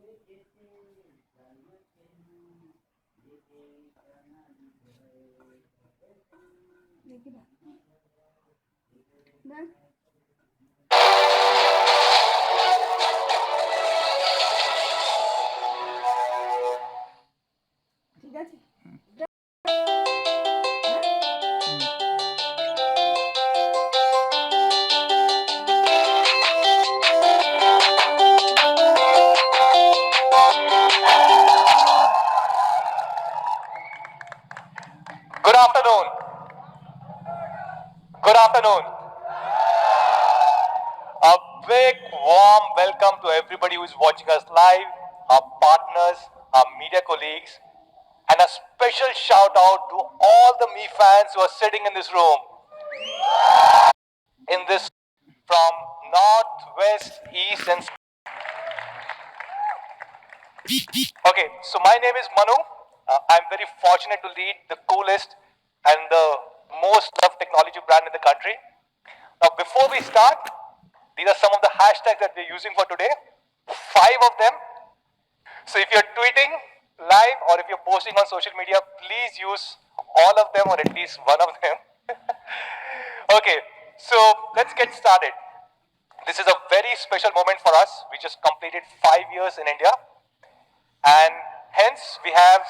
Good afternoon. Good afternoon. A big warm welcome to everybody who is watching us live, our partners, our media colleagues, and a special shout out to all the Me fans who are sitting in this room. From north, west, east, and okay, so my name is Manu. I'm very fortunate to lead the coolest and the most loved technology brand in the country. Now, before we start, these are some of the hashtags that we're using for today. 5 of them. So if you're tweeting live or if you're posting on social media, please use all of them or at least one of them. Okay, so let's get started. This is a very special moment for us. We just completed 5 years in India, and hence we have,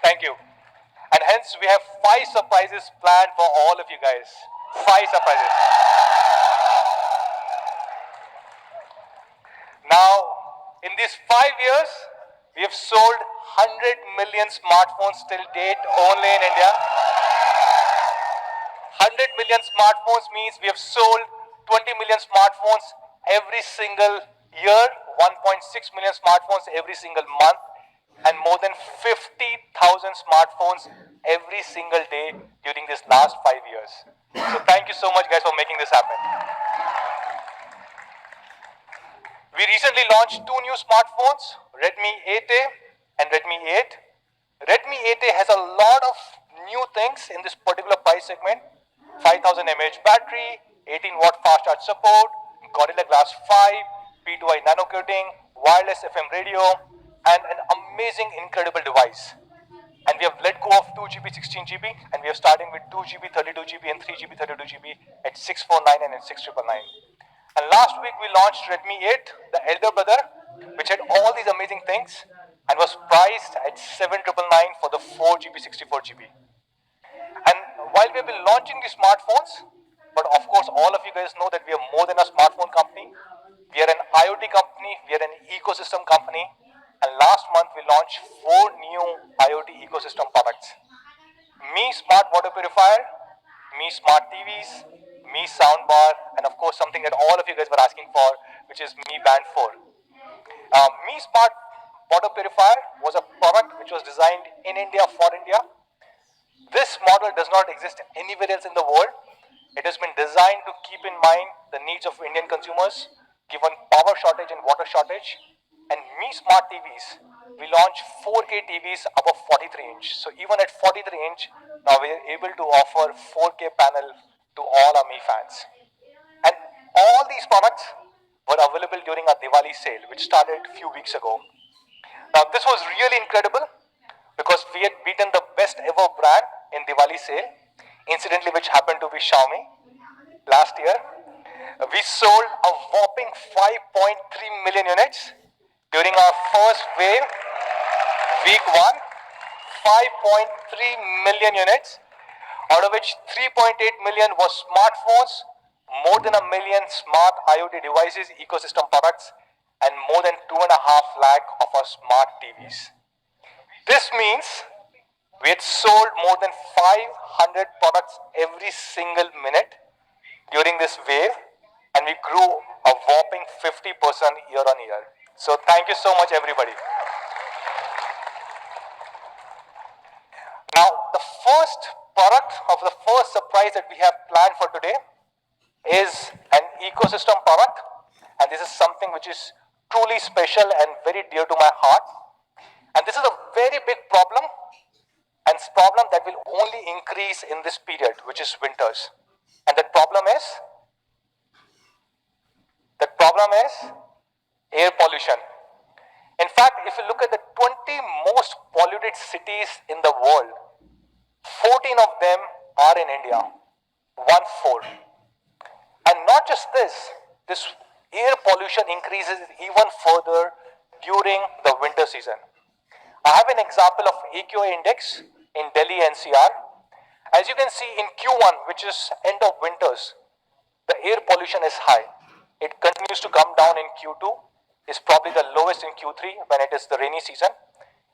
thank you, and hence we have 5 surprises planned for all of you guys. 5 surprises. Now, in these 5 years, we have sold 100 million smartphones till date only in India. 100 million smartphones means we have sold 20 million smartphones every single year, 1.6 million smartphones every single month, and more than 50,000 smartphones every single day during this last 5 years. So thank you so much guys for making this happen. We recently launched 2 new smartphones, Redmi 8A and Redmi 8. Redmi 8A has a lot of new things in this particular price segment. 5000 mAh battery, 18 watt fast charge support, Gorilla Glass 5, P2i nano coating, wireless FM radio, and an amazing, incredible device. And we have let go of 2GB, 16GB, and we are starting with 2GB, 32GB, and 3GB, 32GB at 649 and at 6999. And last week we launched Redmi 8, the elder brother, which had all these amazing things and was priced at 7999 for the 4GB, 64GB. And while we have been launching these smartphones, but of course all of you guys know that we are more than a smartphone company. We are an IoT company, we are an ecosystem company, and last month we launched 4 new IoT ecosystem products. Mi Smart Water Purifier, Mi Smart TVs, Mi Soundbar, and of course something that all of you guys were asking for, which is Mi Band 4. Mi Smart Water Purifier was a product which was designed in India for India. This model does not exist anywhere else in the world. It has been designed to keep in mind the needs of Indian consumers, given power shortage and water shortage. And Mi Smart TVs, we launched 4K TVs above 43-inch. So even at 43-inch, now we are able to offer 4K panel to all our Mi fans. And all these products were available during our Diwali sale, which started a few weeks ago. Now this was really incredible because we had beaten the best ever brand in Diwali sale, incidentally which happened to be Xiaomi last year. We sold a whopping 5.3 million units during our first wave, week 1, 5.3 million units, out of which 3.8 million was smartphones, more than 1 million smart IoT devices, ecosystem products, and more than 2.5 lakh of our smart TVs. This means we had sold more than 500 products every single minute during this wave, and we grew a whopping 50% year on year. So thank you so much everybody. Now the first product of the first surprise that we have planned for today is an ecosystem product, and this is something which is truly special and very dear to my heart. And this is a very big problem, and it's a problem that will only increase in this period, which is winters. And that problem problem is air pollution. In fact, if you look at the 20 most polluted cities in the world, 14 of them are in India. 1/4. And not just this air pollution increases even further during the winter season. I have an example of AQI index in Delhi NCR. As you can see in Q1, which is end of winters, the air pollution is high. It continues to come down in Q2, is probably the lowest in Q3 when it is the rainy season.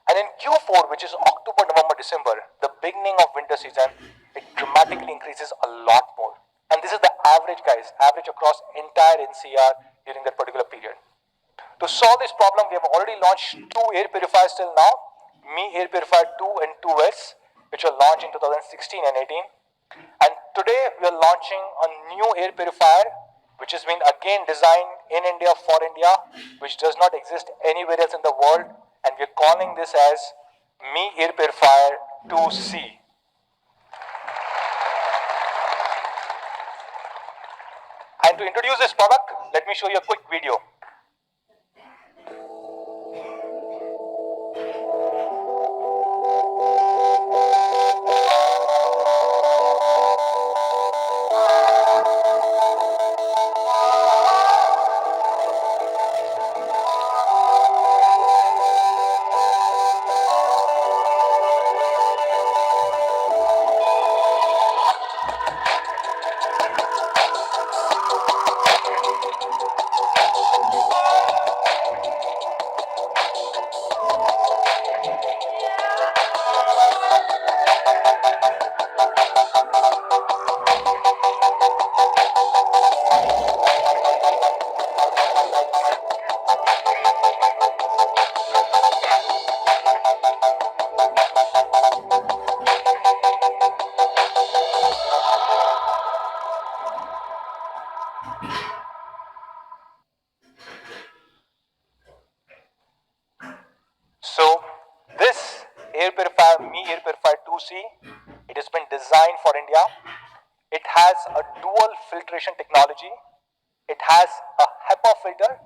And in Q4, which is October, November, December, the beginning of winter season, it dramatically increases a lot more. And this is the average, guys, average across entire NCR during that particular period. To solve this problem, we have already launched 2 air purifiers till now, Me Air Purifier 2 and 2S, which were launched in 2016 and 18. And today we are launching a new air purifier, which has been again designed in India for India, which does not exist anywhere else in the world. And we are calling this as Me Air Purifier 2C. And to introduce this product, let me show you a quick video. So this air purifier, Me Air Purifier 2C, it has been designed for India. It has a dual filtration technology. It has a HEPA filter,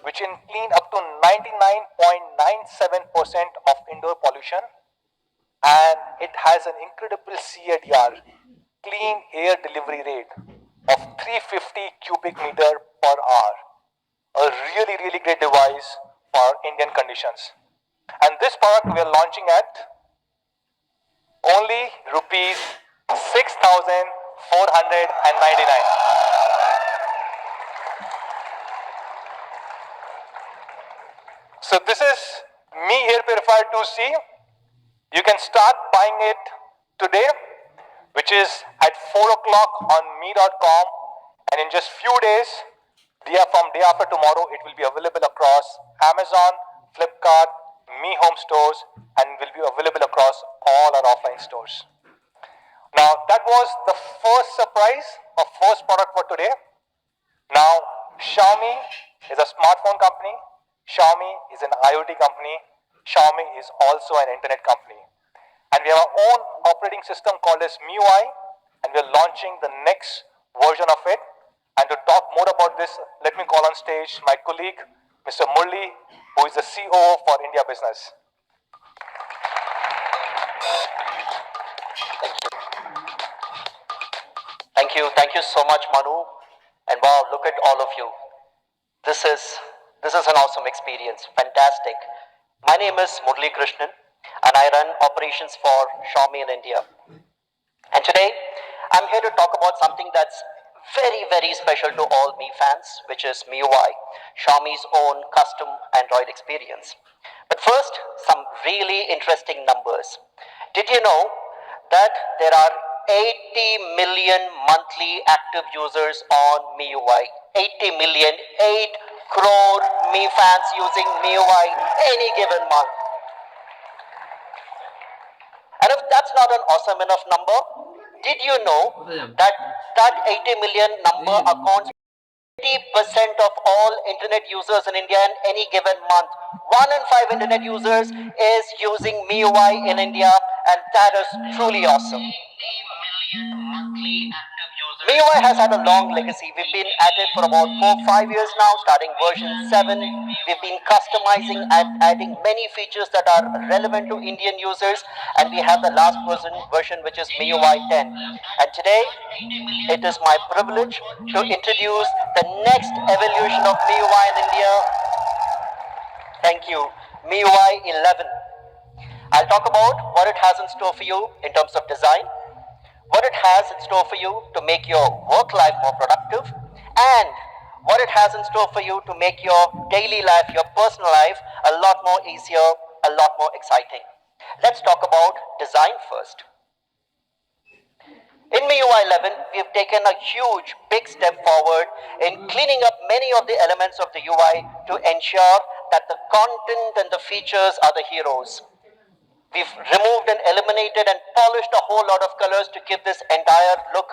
which can clean up to 99.97% of indoor pollution. And it has an incredible CADR, clean air delivery rate, of 350 cubic meter per hour. A really, really great device for Indian conditions. And this product we are launching at only rupees 6,499. So this is Me Air Purifier 2C. You can start buying it today, which is at 4 o'clock on me.com, and in just few days, from day after tomorrow, it will be available across Amazon, Flipkart, Me Home stores, and will be available across all our offline stores. Now, that was the first surprise of first product for today. Now, Xiaomi is a smartphone company. Xiaomi is an IoT company. Xiaomi is also an internet company. And we have our own operating system called as MIUI, and we are launching the next version of it. And to talk more about this, let me call on stage my colleague, Mr. Murli, who is the COO for India Business. Thank you so much, Manu. And wow, look at all of you. This is an awesome experience. Fantastic. My name is Murli Krishnan, and I run operations for Xiaomi in India. And today, I'm here to talk about something that's very, very special to all Mi fans, which is MIUI, Xiaomi's own custom Android experience. But first, some really interesting numbers. Did you know that there are 80 million monthly active users on MIUI? 80 million, 8 crore Mi fans using MIUI any given month. And if that's not an awesome enough number, did you know that 80 million number accounts 80% of all internet users in India in any given month? 1 in 5 internet users is using MIUI in India, and that is truly awesome. 80 million monthly active MIUI has had a long legacy. We've been at it for about 4-5 years now, starting version 7. We've been customizing and adding many features that are relevant to Indian users, and we have the last version which is MIUI 10. And today, it is my privilege to introduce the next evolution of MIUI in India. Thank you, MIUI 11. I'll talk about what it has in store for you in terms of design, what it has in store for you to make your work life more productive, and what it has in store for you to make your daily life, your personal life, a lot more easier, a lot more exciting. Let's talk about design first. In MIUI 11, we've taken a huge, big step forward in cleaning up many of the elements of the UI to ensure that the content and the features are the heroes. We've removed and eliminated and polished a whole lot of colors to give this entire look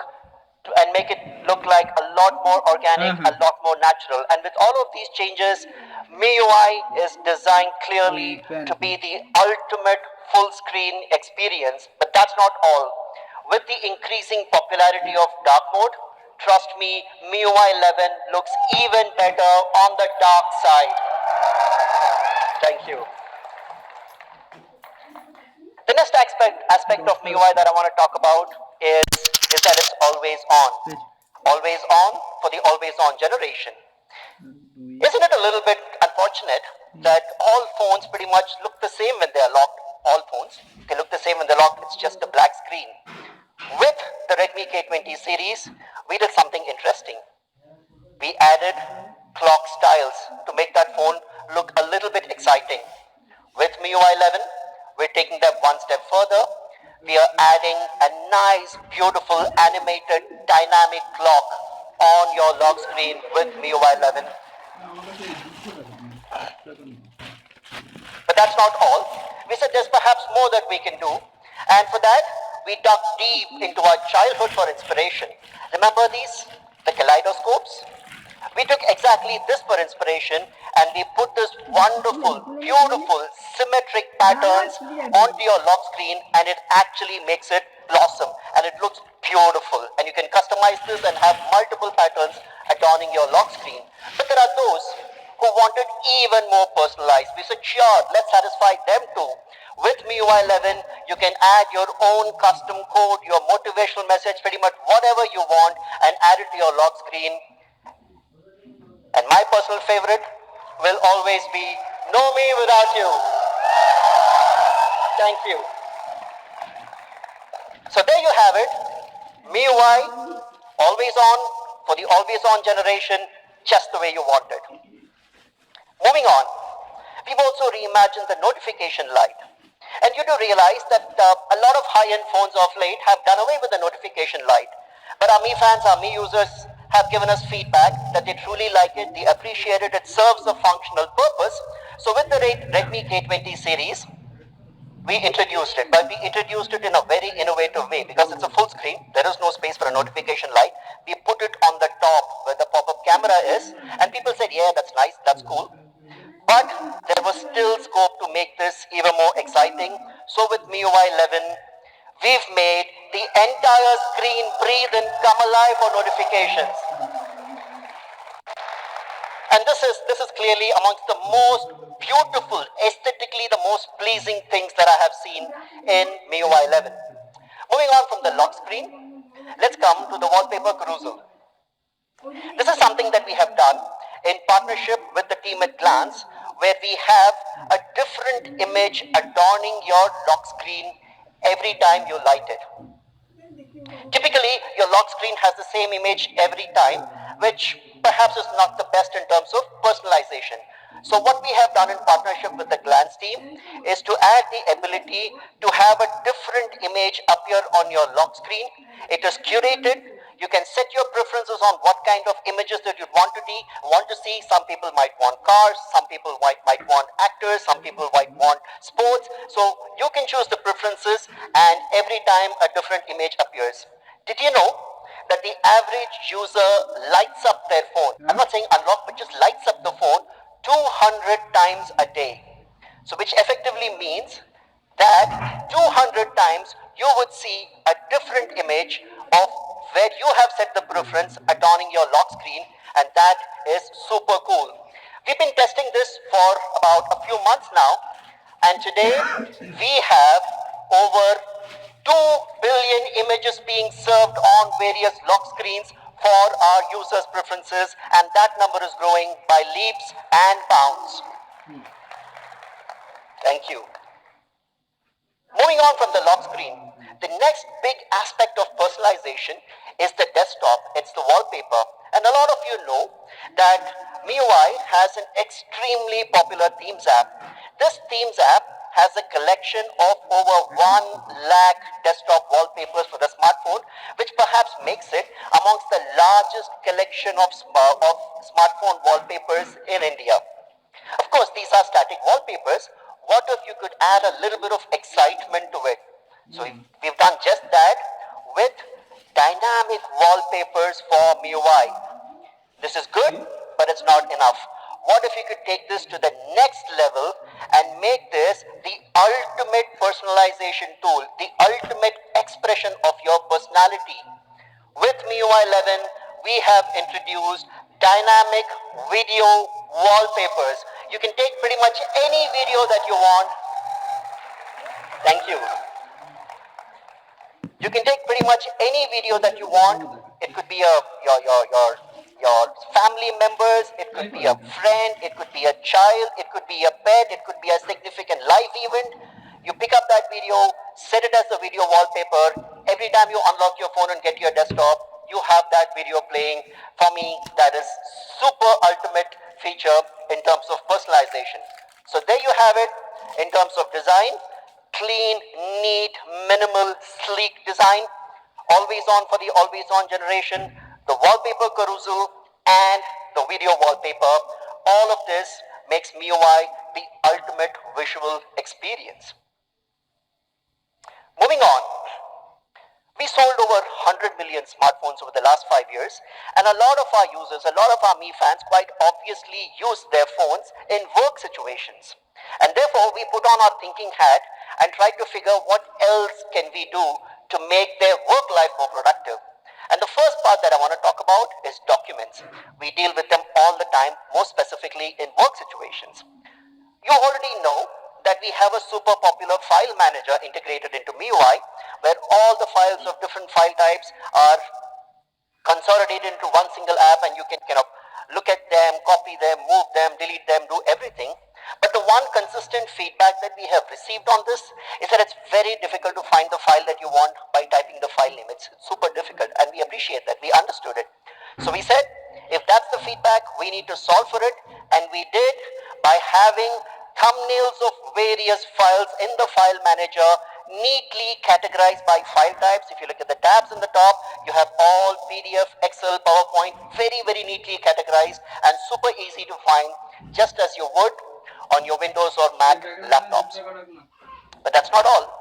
and make it look like a lot more organic, a lot more natural. And with all of these changes, MIUI is designed clearly to be the ultimate full screen experience. But that's not all. With the increasing popularity of dark mode, trust me, MIUI 11 looks even better on the dark side. Thank you. The next aspect of MIUI that I want to talk about is that it's always on. Always on for the always on generation. Isn't it a little bit unfortunate that all phones pretty much look the same when they are locked? All phones, they look the same when they're locked, it's just a black screen. With the Redmi K20 series, we did something interesting. We added clock styles to make that phone look a little bit exciting. With MIUI 11, we're taking that one step further. We are adding a nice, beautiful, animated, dynamic clock on your lock screen with MIUI 11. But that's not all. We said there's perhaps more that we can do. And for that, we dug deep into our childhood for inspiration. Remember these? The kaleidoscopes? We took exactly this for inspiration and we put this wonderful, beautiful, symmetric patterns onto your lock screen, and it actually makes it blossom and it looks beautiful. And you can customize this and have multiple patterns adorning your lock screen. But there are those who wanted even more personalized. We said, sure, let's satisfy them too. With MIUI 11, you can add your own custom code, your motivational message, pretty much whatever you want, and add it to your lock screen. And my personal favorite will always be No Me Without You. Thank you. So there you have it. MIUI, always on, for the always on generation, just the way you want it. Moving on, we've also reimagined the notification light. And you do realize that a lot of high-end phones of late have done away with the notification light. But our Mi fans, our Mi users have given us feedback that they truly like it, they appreciate it, it serves a functional purpose. So with the Redmi K20 series, we introduced it, but we introduced it in a very innovative way because it's a full screen. There is no space for a notification light. We put it on the top where the pop-up camera is, and people said, yeah, that's nice, that's cool. But there was still scope to make this even more exciting. So with MIUI 11, we've made the entire screen breathe and come alive for notifications. And this is clearly amongst the most beautiful, aesthetically the most pleasing things that I have seen in MIUI 11. Moving on from the lock screen, let's come to the wallpaper carousel. This is something that we have done in partnership with the team at Glance, where we have a different image adorning your lock screen every time you light it. Typically, your lock screen has the same image every time, which perhaps is not the best in terms of personalization. So what we have done in partnership with the Glance team is to add the ability to have a different image appear on your lock screen. It is curated. You can set your preferences on what kind of images that you want to see. Some people might want cars, some people might want actors, some people might want sports. So you can choose the preferences, and every time a different image appears. Did you know that the average user lights up their phone? I'm not saying unlock, but just lights up the phone 200 times a day. So which effectively means that 200 times you would see a different image of where you have set the preference adorning your lock screen, and that is super cool. We've been testing this for about a few months now, and today we have over 2 billion images being served on various lock screens for our users' preferences, and that number is growing by leaps and bounds. Thank you. Moving on from the lock screen, the next big aspect of personalization is the desktop. It's the wallpaper. And a lot of you know that MIUI has an extremely popular themes app. This themes app has a collection of over 1 lakh desktop wallpapers for the smartphone, which perhaps makes it amongst the largest collection of smartphone wallpapers in India. Of course, these are static wallpapers. What if you could add a little bit of excitement to it? So we've done just that with dynamic wallpapers for MIUI. This is good, but it's not enough. What if you could take this to the next level and make this the ultimate personalization tool, the ultimate expression of your personality? With MIUI 11, we have introduced dynamic video wallpapers. You can take pretty much any video that you want. Thank you. You can take pretty much any video that you want. It could be your family members, it could be a friend, it could be a child, it could be a pet, it could be a significant life event. You pick up that video, set it as a video wallpaper. Every time you unlock your phone and get to your desktop, you have that video playing. For me, that is super ultimate feature in terms of personalization. So there you have it in terms of design. Clean, neat, minimal, sleek design. Always on for the always on generation. The wallpaper carousel and the video wallpaper. All of this makes MIUI the ultimate visual experience. Moving on. We sold over 100 million smartphones over the last 5 years, and a lot of our users, a lot of our Mi fans quite obviously use their phones in work situations. And therefore, we put on our thinking hat and tried to figure what else can we do to make their work life more productive. And the first part that I want to talk about is documents. We deal with them all the time, more specifically in work situations. You already know that we have a super popular file manager integrated into MIUI, where all the files of different file types are consolidated into one single app, and you can kind of look at them, copy them, move them, delete them, do everything. But the one consistent feedback that we have received on this is that it's very difficult to find the file that you want by typing the file name. It's super difficult, and we appreciate that. We understood it. So we said, if that's the feedback, we need to solve for it, and we did by having thumbnails of various files in the file manager neatly categorized by file types. If you look at the tabs in the top, you have all PDF, Excel, PowerPoint, very, very neatly categorized and super easy to find, just as you would on your Windows or Mac laptops. But that's not all.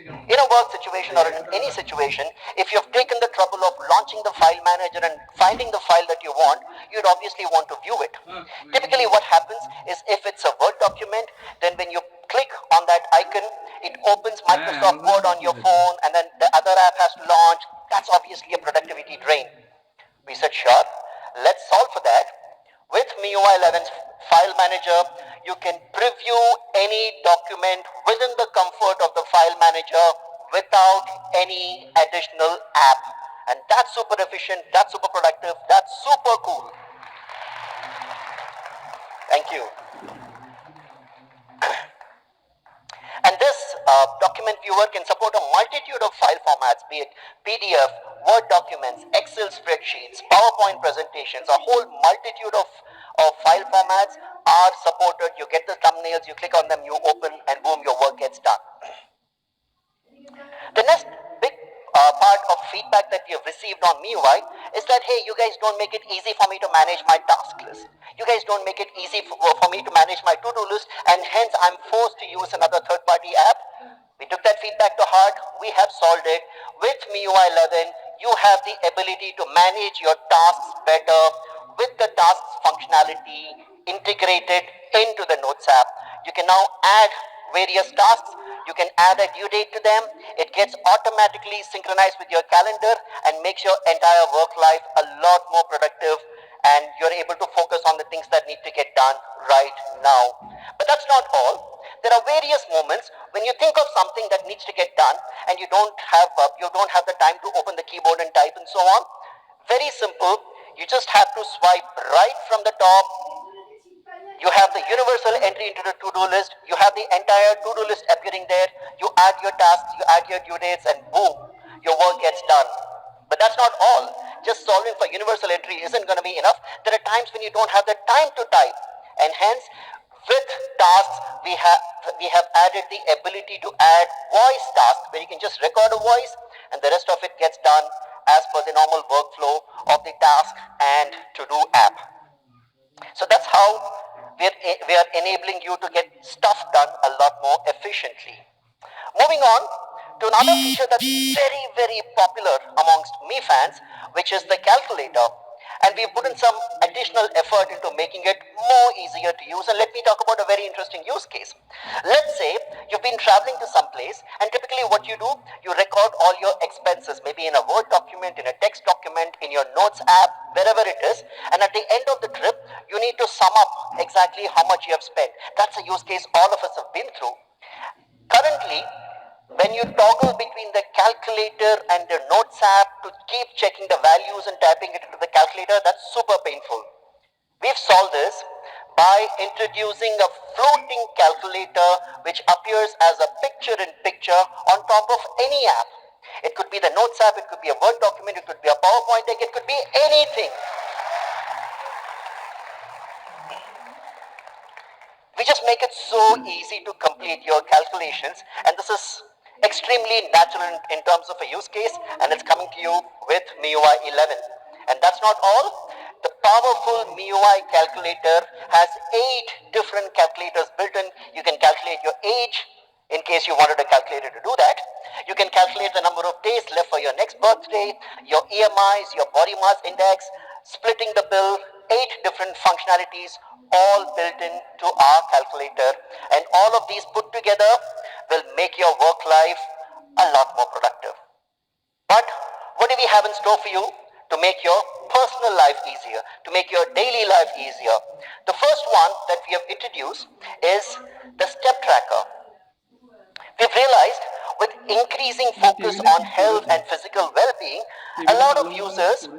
In a work situation or in any situation, if you've taken the trouble of launching the file manager and finding the file that you want, you'd obviously want to view it. Typically what happens is if it's a Word document, then when you click on that icon, it opens Microsoft Word on your phone, and then the other app has to launch. That's obviously a productivity drain. We said, sure, let's solve for that. With MIUI 11's file manager, you can preview any document within the comfort of the file manager without any additional app. And that's super efficient, that's super productive, that's super cool. Thank you. And this document viewer can support a multitude of file formats, be it PDF, Word documents, Excel spreadsheets, PowerPoint presentations. A whole multitude of file formats are supported. You get the thumbnails, you click on them, you open, and boom, your work gets done. The next big part of feedback that we have received on MIUI is that, hey, you guys don't make it easy for me to manage my task list. You guys don't make it easy for me to manage my to-do list, and hence I'm forced to use another third-party app. We took that feedback to heart. We have solved it. With MIUI 11, you have the ability to manage your tasks better with the tasks functionality integrated into the Notes app. You can now add various tasks You can add a due date to them. It gets automatically synchronized with your calendar and makes your entire work life a lot more productive, and you're able to focus on the things that need to get done right now. But that's not all. There are various moments when you think of something that needs to get done and you don't have the time to open the keyboard and type and so on. Very simple. You just have to swipe right from the top. You have the universal entry into the to-do list. You have the entire to-do list appearing there. You add your tasks, you add your due dates, and boom, your work gets done. But that's not all. Just solving for universal entry isn't going to be enough. There are times when you don't have the time to type, and hence, with tasks, we have added the ability to add voice tasks, where you can just record a voice, and the rest of it gets done as per the normal workflow of the task and to-do app. So that's how we are enabling you to get stuff done a lot more efficiently. Moving on to another feature that's very, very popular amongst me fans, which is the calculator. And we've put in some additional effort into making it more easier to use. And let me talk about a very interesting use case. Let's say you've been traveling to some place, and typically what you do, you record all your expenses, maybe in a Word document, in a text document, in your notes app, wherever it is. And at the end of the trip, you need to sum up exactly how much you have spent. That's a use case all of us have been through. Currently, when you toggle between the calculator and the notes app to keep checking the values and typing it into the calculator, that's super painful. We've solved this by introducing a floating calculator which appears as a picture in picture on top of any app. It could be the notes app, it could be a Word document, it could be a PowerPoint deck, it could be anything. We just make it so easy to complete your calculations, and this is extremely natural in terms of a use case, and it's coming to you with MIUI 11. And that's not all. The powerful MIUI calculator has 8 different calculators built in. You can calculate your age, in case you wanted a calculator to do that. You can calculate the number of days left for your next birthday, your EMIs, your body mass index, splitting the bill, 8 different functionalities, all built into our calculator. And all of these put together will make your work life a lot more productive. But what do we have in store for you to make your personal life easier, to make your daily life easier? The first one that we have introduced is the step tracker. We've realized with increasing focus on health and physical well-being, a lot of users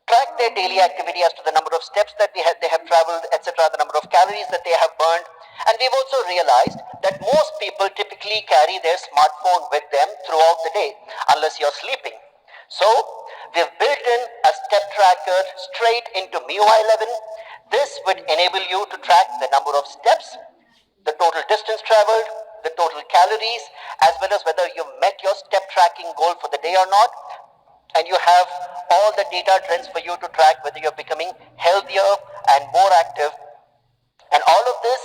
track their daily activity as to the number of steps that they have traveled, etc., the number of calories that they have burned. And we've also realized that most people typically carry their smartphone with them throughout the day, unless you're sleeping. So we've built in a step tracker straight into MIUI 11. This would enable you to track the number of steps, the total distance traveled, the total calories, as well as whether you met your step tracking goal for the day or not. And you have all the data trends for you to track whether you're becoming healthier and more active. And all of this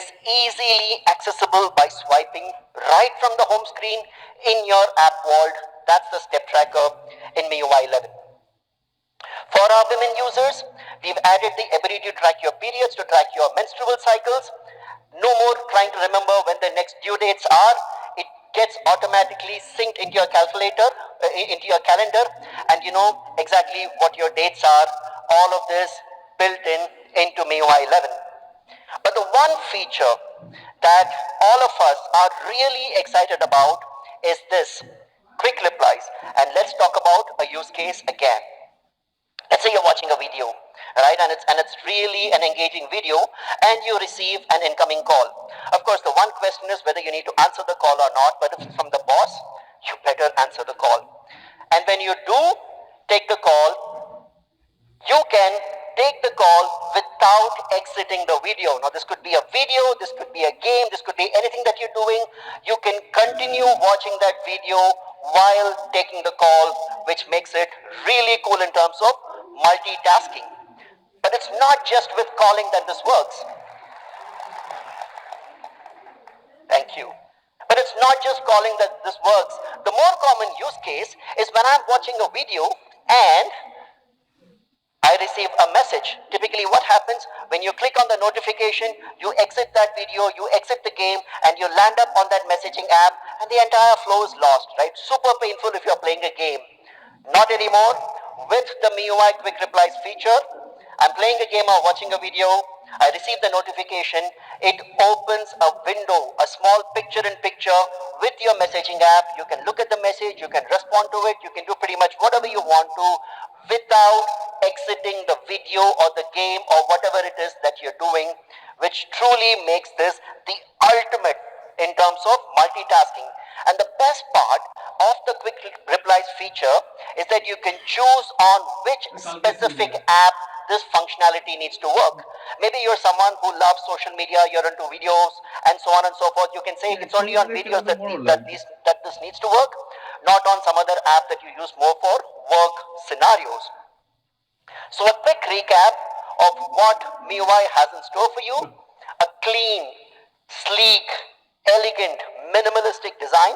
is easily accessible by swiping right from the home screen in your app world. That's the step tracker in MIUI 11. For our women users, we've added the ability to track your periods, to track your menstrual cycles. No more trying to remember when the next due dates are. It gets automatically synced into your calculator, into your calendar, and you know exactly what your dates are. All of this built into MIUI 11. But the one feature that all of us are really excited about is this: quick replies. And let's talk about a use case again. Let's say you're watching a video, right, and it's really an engaging video, and you receive an incoming call. Of course, the one question is whether you need to answer the call or not, but if it's from the boss, you better answer the call. And when you do take the call, you can take the call without exiting the video. Now, this could be a video, this could be a game, this could be anything that you're doing. You can continue watching that video while taking the call, which makes it really cool in terms of multitasking. But it's not just with calling that this works. Thank you. But it's not just calling that this works. The more common use case is when I'm watching a video and I receive a message. Typically, what happens when you click on the notification, you exit that video, you exit the game, and you land up on that messaging app, and the entire flow is lost, right? Super painful if you're playing a game. Not anymore. With the MIUI Quick Replies feature, I'm playing a game or watching a video, I receive the notification, it opens a window, a small picture in picture with your messaging app. You can look at the message, you can respond to it, you can do pretty much whatever you want to without exiting the video or the game or whatever it is that you're doing, which truly makes this the ultimate in terms of multitasking. And the best part of the quick replies feature is that you can choose on which specific app this functionality needs to work. Maybe you're someone who loves social media, you're into videos and so on and so forth. You can say it's only on videos that this needs to work, not on some other app that you use more for work scenarios. So a quick recap of what MIUI has in store for you. A clean, sleek, elegant, minimalistic design,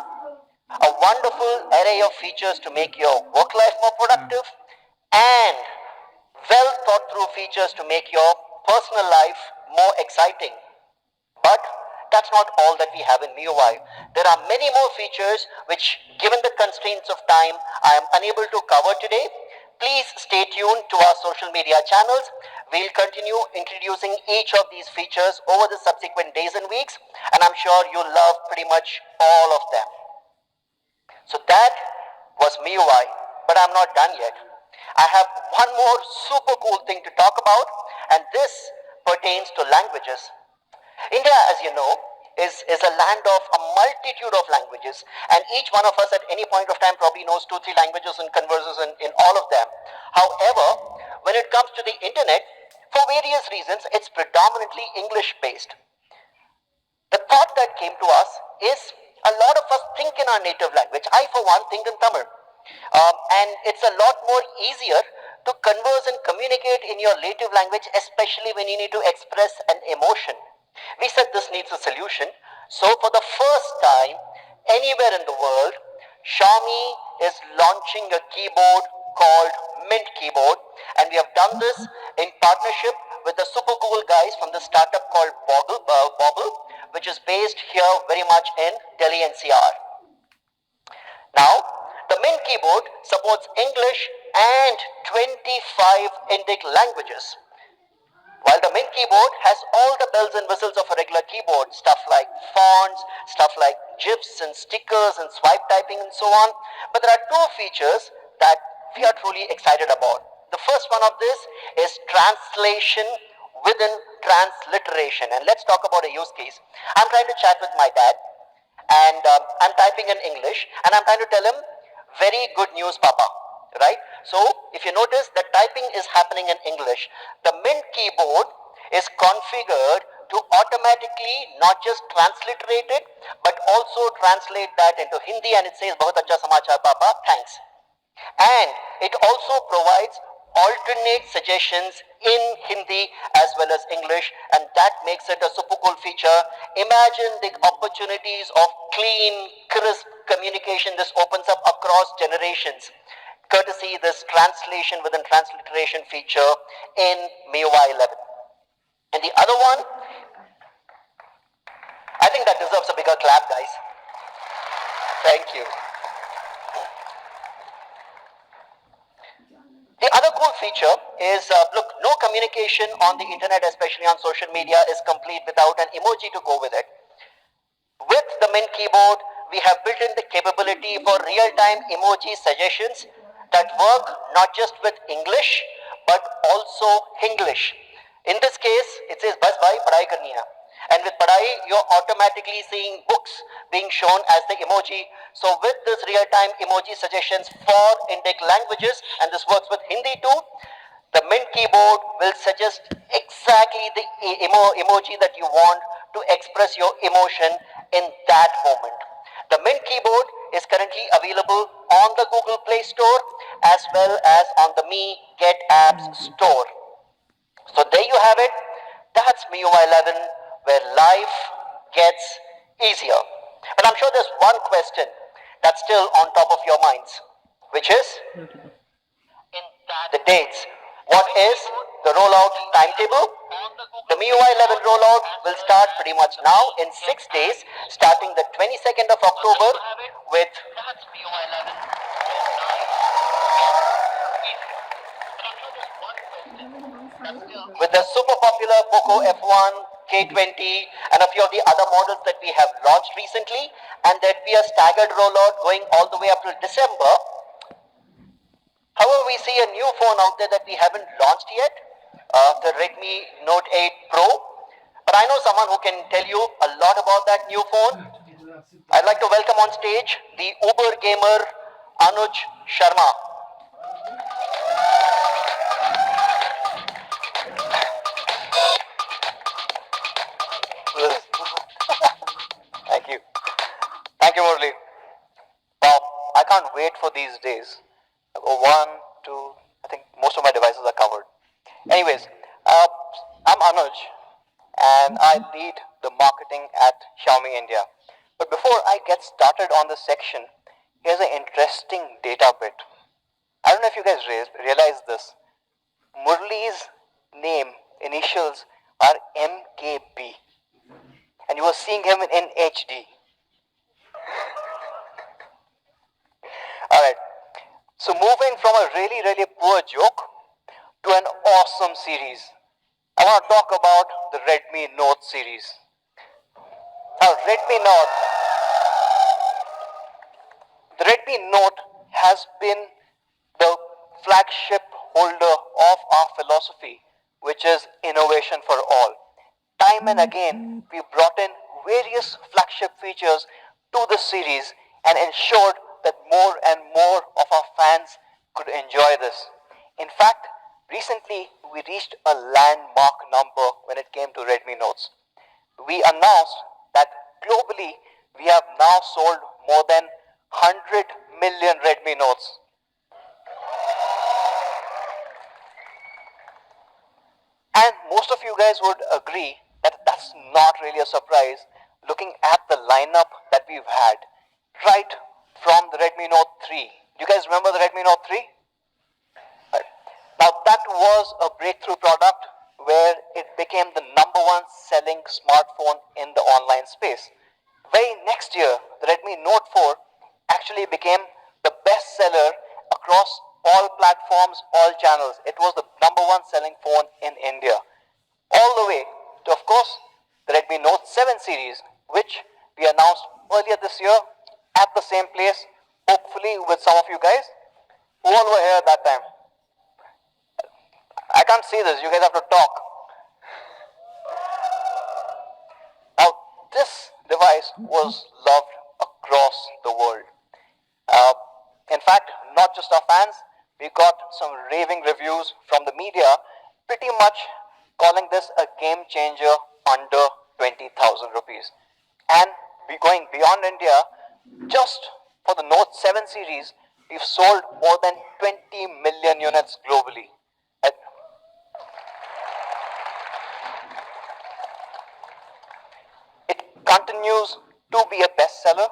a wonderful array of features to make your work life more productive, and well thought through features to make your personal life more exciting. But that's not all that we have in MIUI. There are many more features which, given the constraints of time, I am unable to cover today. Please stay tuned to our social media channels. We'll continue introducing each of these features over the subsequent days and weeks, and I'm sure you'll love pretty much all of them. So that was MIUI, but I'm not done yet. I have one more super cool thing to talk about, and this pertains to languages. India, as you know, is a land of a multitude of languages, and each one of us at any point of time probably knows 2-3 languages and converses in all of them. However, when it comes to the internet, for various reasons, it's predominantly English based. The thought that came to us is a lot of us think in our native language. I, for one, think in Tamil. And it's a lot more easier to converse and communicate in your native language, especially when you need to express an emotion. We said this needs a solution. So for the first time anywhere in the world, Xiaomi is launching a keyboard called Mint Keyboard, and we have done this in partnership with the super cool guys from the startup called Bobble, which is based here very much in Delhi NCR. Now, the Mint keyboard supports English and 25 Indic languages. While the Mint keyboard has all the bells and whistles of a regular keyboard, stuff like fonts, stuff like GIFs and stickers and swipe typing and so on, but there are two features that we are truly excited about. The first one of this is translation within transliteration. And let's talk about a use case. I'm trying to chat with my dad, and I'm typing in English, and I'm trying to tell him, very good news, Papa, right? So if you notice, the typing is happening in English. The Mint keyboard is configured to automatically not just transliterate it, but also translate that into Hindi, and it says, Bahut acha samachar, Papa, thanks. And it also provides alternate suggestions in Hindi as well as English, and that makes it a super cool feature. Imagine the opportunities of clean, crisp communication this opens up across generations, courtesy this translation within transliteration feature in MIUI 11. And the other one, I think that deserves a bigger clap, guys. Thank you. The other cool feature is, look, no communication on the internet, especially on social media, is complete without an emoji to go with it. With the Mint keyboard, we have built in the capability for real-time emoji suggestions that work not just with English, but also Hinglish. In this case, it says, Bas bhai, padhai karni hai. And with padhai, you're automatically seeing books being shown as the emoji. So with this real-time emoji suggestions for Indic languages, and this works with Hindi too, the Mint keyboard will suggest exactly the emoji that you want to express your emotion in that moment. The Mint keyboard is currently available on the Google Play Store as well as on the Mi Get Apps Store. So there you have it. That's MIUI 11, where life gets easier. But I'm sure there's one question that's still on top of your minds, which is in the dates. What is the rollout timetable? The MIUI 11 rollout will start pretty much now in 6 days, starting the 22nd of October with the super popular Poco F1, K20, and a few of the other models that we have launched recently, and there'd be a staggered rollout going all the way up till December. However, we see a new phone out there that we haven't launched yet, the Redmi Note 8 Pro. But I know someone who can tell you a lot about that new phone. I'd like to welcome on stage the Uber gamer Anuj Sharma. Thank you. Thank you, Murli. Wow, I can't wait for these days. I've got one, two, I think most of my devices are covered. Anyways, I'm Anuj and I lead the marketing at Xiaomi India. But before I get started on this section, here's an interesting data bit. I don't know if you guys realize this. Murli's name initials are MKB, and you were seeing him in HD. Alright, so moving from a really poor joke to an awesome series, I want to talk about the Redmi Note series. Now, the Redmi Note has been the flagship holder of our philosophy, which is innovation for all. Time and again, we brought in various flagship features to the series and ensured that more and more of our fans could enjoy this. In fact, recently we reached a landmark number when it came to Redmi Notes. We announced that globally we have now sold more than 100 million Redmi Notes. And most of you guys would agree that that's not really a surprise looking at the lineup that we've had right from the Redmi Note 3. Do you guys remember the Redmi Note 3? Right. Now that was a breakthrough product where it became the number one selling smartphone in the online space. Very next year, the Redmi Note 4 actually became the best seller across all platforms, all channels. It was the number one selling phone in India. All the way to, of course, the Redmi Note 7 series, which we announced earlier this year at the same place, hopefully with some of you guys who all were here at that time. I can't see this, you guys have to talk. Now, this device was loved across the world. In fact, not just our fans, we got some raving reviews from the media, pretty much calling this a game changer under 20,000 rupees. And we going beyond India, just for the Note 7 series, we've sold more than 20 million units globally. It continues to be a bestseller.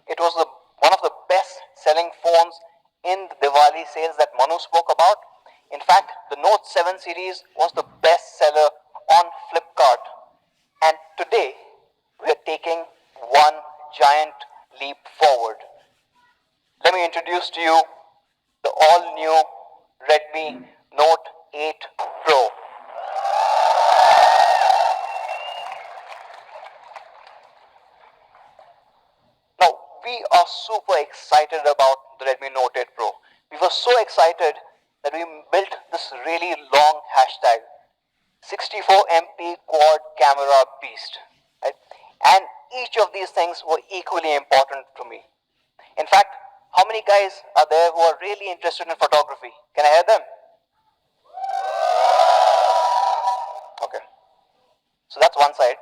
It was one of the best selling phones in the Diwali sales that Manu spoke about. In fact, the Note 7 series was the best seller on Flipkart. And today, we are taking one giant leap forward. Let me introduce to you the all new Redmi Note 8 Pro. Now, we are super excited about the Redmi Note 8 Pro. We were so excited that we built this really long hashtag, 64 MP quad camera beast. Right? And each of these things were equally important to me. In fact, how many guys are there who are really interested in photography? Can I hear them? Okay. So that's one side.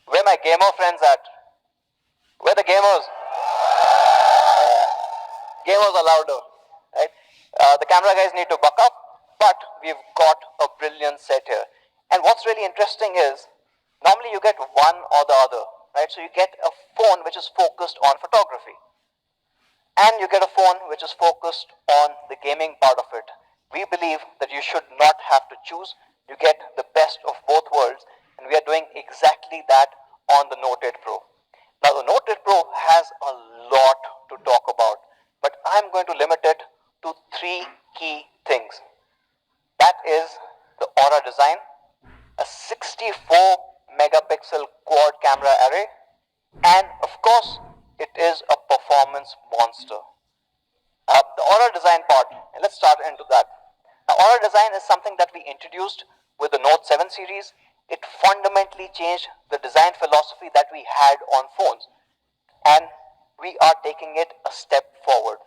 Where my gamer friends at? Where the gamers? Gamers are louder, right? The camera guys need to buck up, but we've got a brilliant set here. And what's really interesting is, normally you get one or the other, right? So you get a phone which is focused on photography, and you get a phone which is focused on the gaming part of it. We believe that you should not have to choose. You get the best of both worlds, and we are doing exactly that on the Note 8 Pro. Now, the Note 8 Pro has a lot to talk about, but I'm going to limit it to three key things. That is the Aura design, a 64 megapixel quad camera array, and of course, it is a performance monster. The Aura design part, and let's start into that. Now, Aura design is something that we introduced with the Note 7 series. It fundamentally changed the design philosophy that we had on phones, and we are taking it a step forward.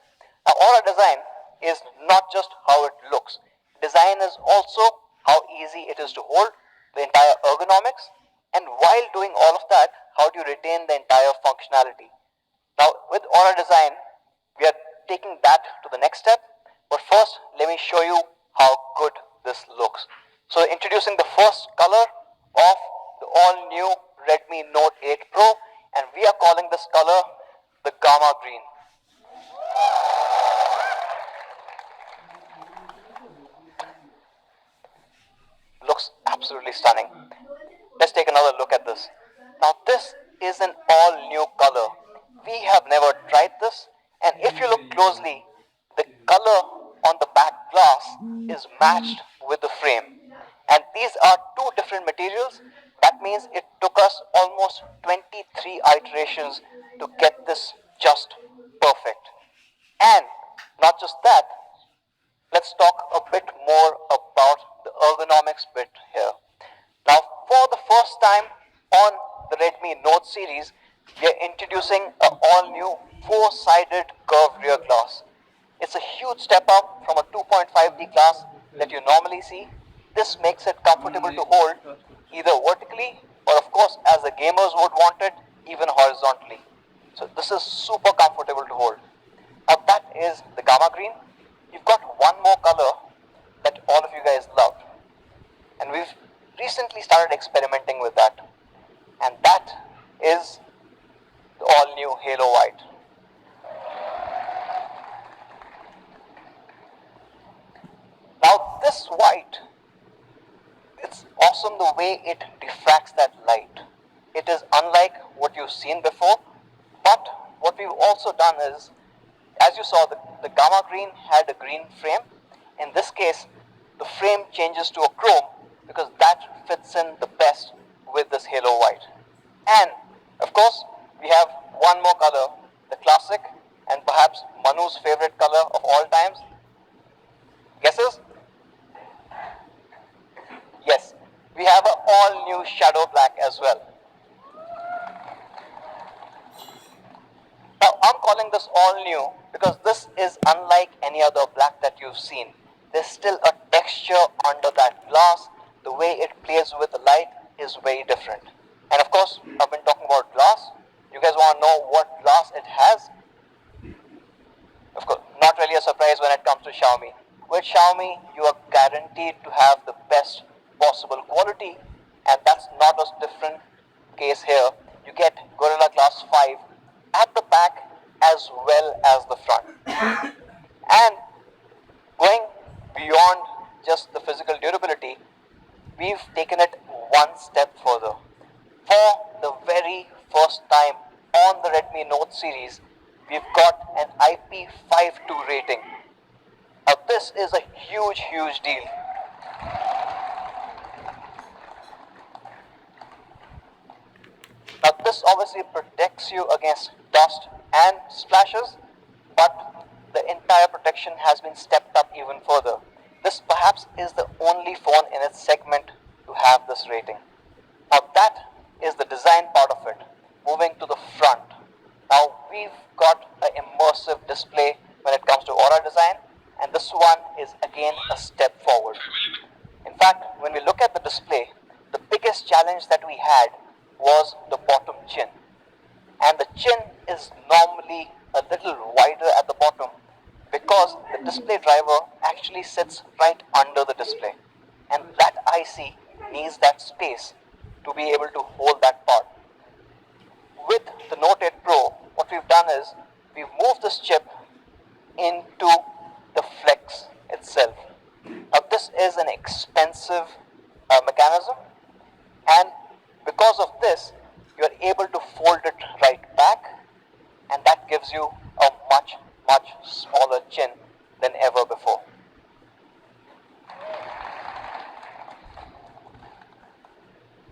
Now, Aura design is not just how it looks. Design is also how easy it is to hold, the entire ergonomics, and while doing all of that, how do you retain the entire functionality? Now, with Aura design, we are taking that to the next step. But first, let me show you how good this looks. So, introducing the first color of the all new Redmi Note 8 Pro, and we are calling this color the Gamma Green. Looks absolutely stunning. Let's take another look at this. Now, this is an all new color. We have never tried this, and if you look closely, the color on the back glass is matched with the frame. And these are two different materials. That means it took us almost 23 iterations to get this just perfect. And not just that, let's talk a bit more about the ergonomics bit here. Now, for the first time on the Redmi Note series, we are introducing an all-new four-sided curved rear glass. It's a huge step up from a 2.5D glass that you normally see. This makes it comfortable to hold either vertically or, of course, as the gamers would want it, even horizontally. So this is super comfortable to hold. Now that is the Gamma Green. You've got one more color that all of you guys love, and we've recently started experimenting with that, and that is the all new Halo White. Now this white, it's awesome the way it diffracts that light. It is unlike what you've seen before, but what we've also done is, as you saw, the Gamma Green had a green frame. In this case, the frame changes to a chrome because that fits in the best with this Halo White. And of course, we have one more color, the classic and perhaps Manu's favorite color of all times. Guesses? Yes, we have an all new shadow black as well. Now, I'm calling this all new because this is unlike any other black that you've seen. There's still a texture under that glass. The way it plays with the light is very different. And of course, I've been talking about glass. You guys want to know what glass it has? Of course, not really a surprise when it comes to Xiaomi. With Xiaomi, you are guaranteed to have the best possible quality, and that's not a different case here. You get Gorilla Glass 5 at the back as well as the front. And going beyond just the physical durability, we've taken it one step further. For the very first time on the Redmi Note series, we've got an IP52 rating. Now, this is a huge deal. Now, this obviously protects you against dust and splashes, but the entire protection has been stepped up even further. This perhaps is the only phone in its segment to have this rating. Now, that is the design part of it. Moving to the front. Now, we've got an immersive display when it comes to Aura design, and this one is again a step forward. In fact, when we look at the display, the biggest challenge that we had was the bottom chin. And the chin is normally a little wider at the bottom because the display driver actually sits right under the display. And that IC needs that space to be able to hold that part. With the Note 8 Pro, what we've done is we've moved this chip into the flex itself. adhesive mechanism, and because of this you are able to fold it right back, and that gives you a much smaller chin than ever before.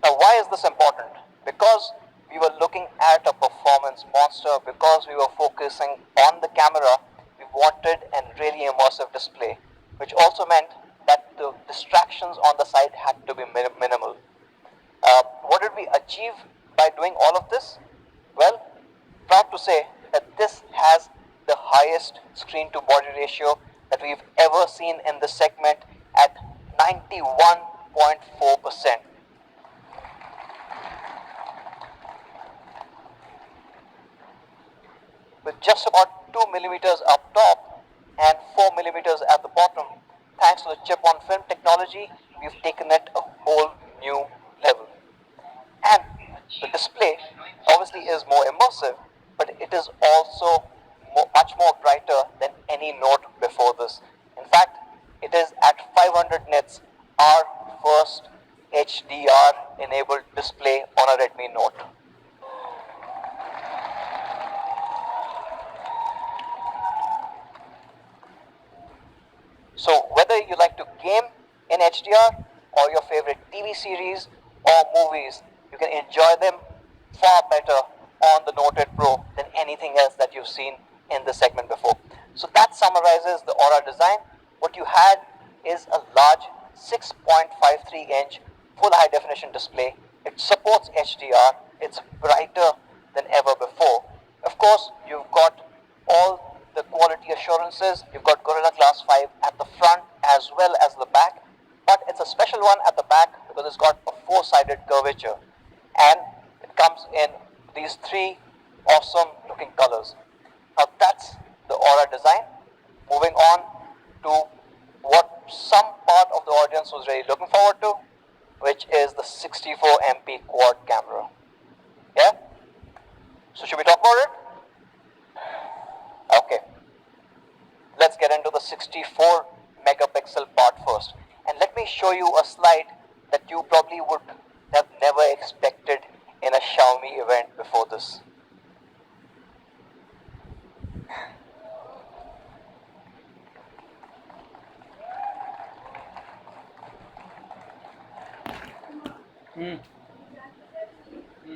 Now, why is this important? Because we were looking at a performance monster, because we were focusing on the camera, we wanted a really immersive display, which also meant that the distractions on the side had to be minimal. What did we achieve by doing all of this? Well, proud to say that this has the highest screen to body ratio that we've ever seen in this segment at 91.4%. With just about 2 millimeters up top and 4 millimeters at the bottom, thanks to the chip on film technology, we've taken it a whole new level. And the display obviously is more immersive, but it is also much more brighter than any Note before this. In fact, it is at 500 nits, our first HDR enabled display on a Redmi Note. So whether you like to game in HDR or your favorite TV series or movies, you can enjoy them far better on the Note 8 Pro than anything else that you've seen in this segment before. So that summarizes the Aura design. What you had is a large 6.53-inch full high definition display. It supports HDR. It's brighter than ever before. Of course, you've got all the quality assurances. You've got Gorilla Glass 5 at the front as well as the back, but it's a special one at the back because it's got a four-sided curvature, and it comes in these three awesome looking colors. Now that's the Aura design. Moving on to what some part of the audience was really looking forward to, which is the 64 MP quad camera. Yeah? So should we talk about it? Okay. Let's get into the 64 megapixel part first. And let me show you a slide that you probably would have never expected in a Xiaomi event before this.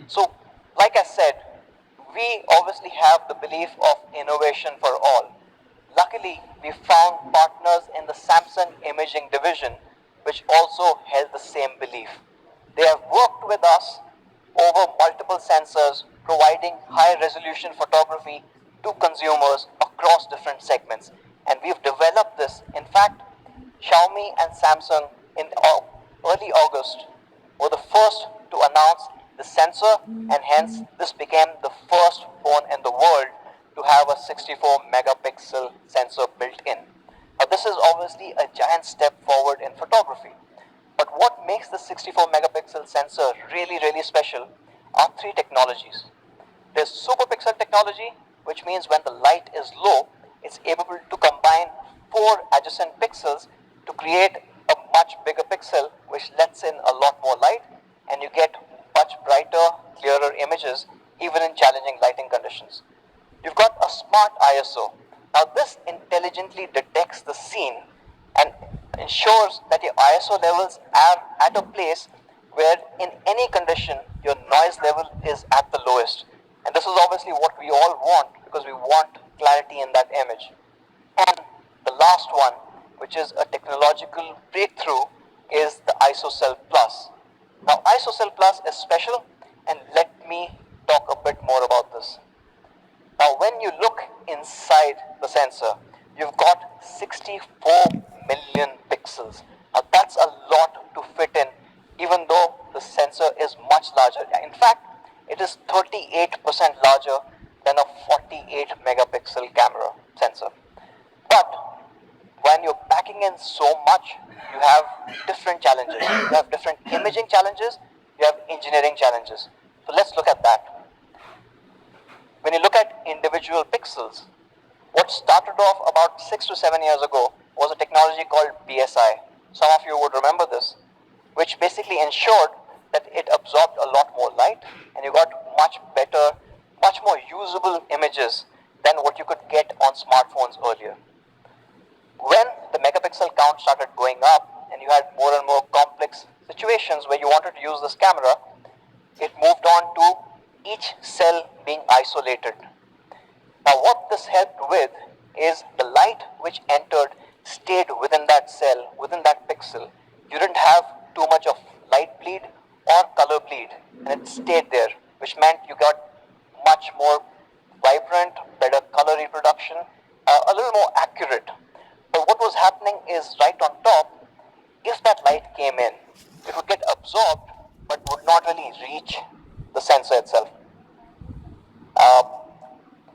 So, like I said, we obviously have the belief of innovation for all. Luckily, we found partners in the Samsung imaging division which also held the same belief. They have worked with us over multiple sensors, providing high resolution photography to consumers across different segments. And we've developed this. In fact, Xiaomi and Samsung in early August were the first to announce the sensor, and hence this became the first phone in the world to have a 64 megapixel sensor built in. Now this is obviously a giant step forward in photography. But what makes the 64 megapixel sensor really special are three technologies. There's super pixel technology, which means when the light is low, it's able to combine four adjacent pixels to create a much bigger pixel, which lets in a lot more light, and you get much brighter, clearer images, even in challenging lighting conditions. You've got a smart ISO. Now this intelligently detects the scene and ensures that your ISO levels are at a place where in any condition your noise level is at the lowest. And this is obviously what we all want because we want clarity in that image. And the last one, which is a technological breakthrough, is the ISOCell Plus. Now ISOCell Plus is special, and let me talk a bit more about this. Now when you look inside the sensor, you've got 64 million pixels. Now that's a lot to fit in, even though the sensor is much larger. In fact, it is 38% larger than a 48 megapixel camera sensor. But when you're packing in so much, you have different challenges. You have different imaging challenges, you have engineering challenges. So let's look at that. When you look at individual pixels, what started off about 6 to 7 years ago was a technology called BSI. Some of you would remember this. which basically ensured that it absorbed a lot more light and you got much better, much more usable images than what you could get on smartphones earlier. When the megapixel count started going up and you had more and more complex situations where you wanted to use this camera, it moved on to each cell being isolated. Now what this helped with is the light which entered stayed within that cell, within that pixel. You didn't have too much of light bleed or color bleed, and it stayed there, which meant you got much more vibrant, better color reproduction, a little more accurate. But what was happening is right on top, if that light came in, it would get absorbed but would not really reach the sensor itself. Uh,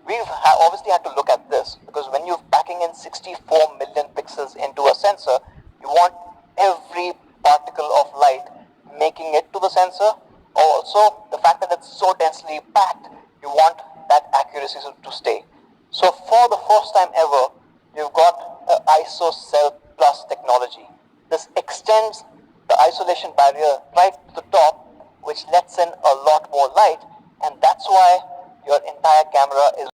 we've obviously had to look at this because when you're packing in 64 million pixels into a sensor, you want every particle of light making it to the sensor. Also, the fact that it's so densely packed, you want that accuracy to stay. So for the first time ever, you've got ISO Cell Plus technology. This extends the isolation barrier right to the top, which lets in a lot more light, and that's why your entire camera is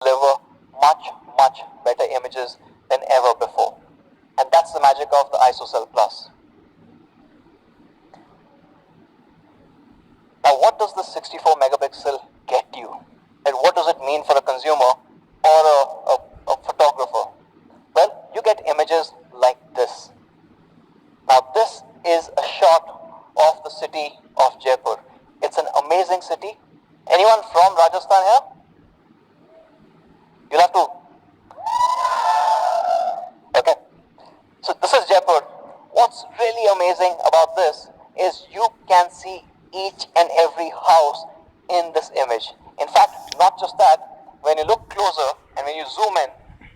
deliver much better images than ever before. And that's the magic of the ISOCELL Plus. Now what does the 64 megapixel get you? And what does it mean for a consumer or a photographer? Well, you get images like this. Now this is a shot of the city of Jaipur. It's an amazing city. Anyone from Rajasthan here? You'll have to. Okay. So this is Jaipur. What's really amazing about this is you can see each and every house in this image. In fact, not just that, when you look closer and when you zoom in,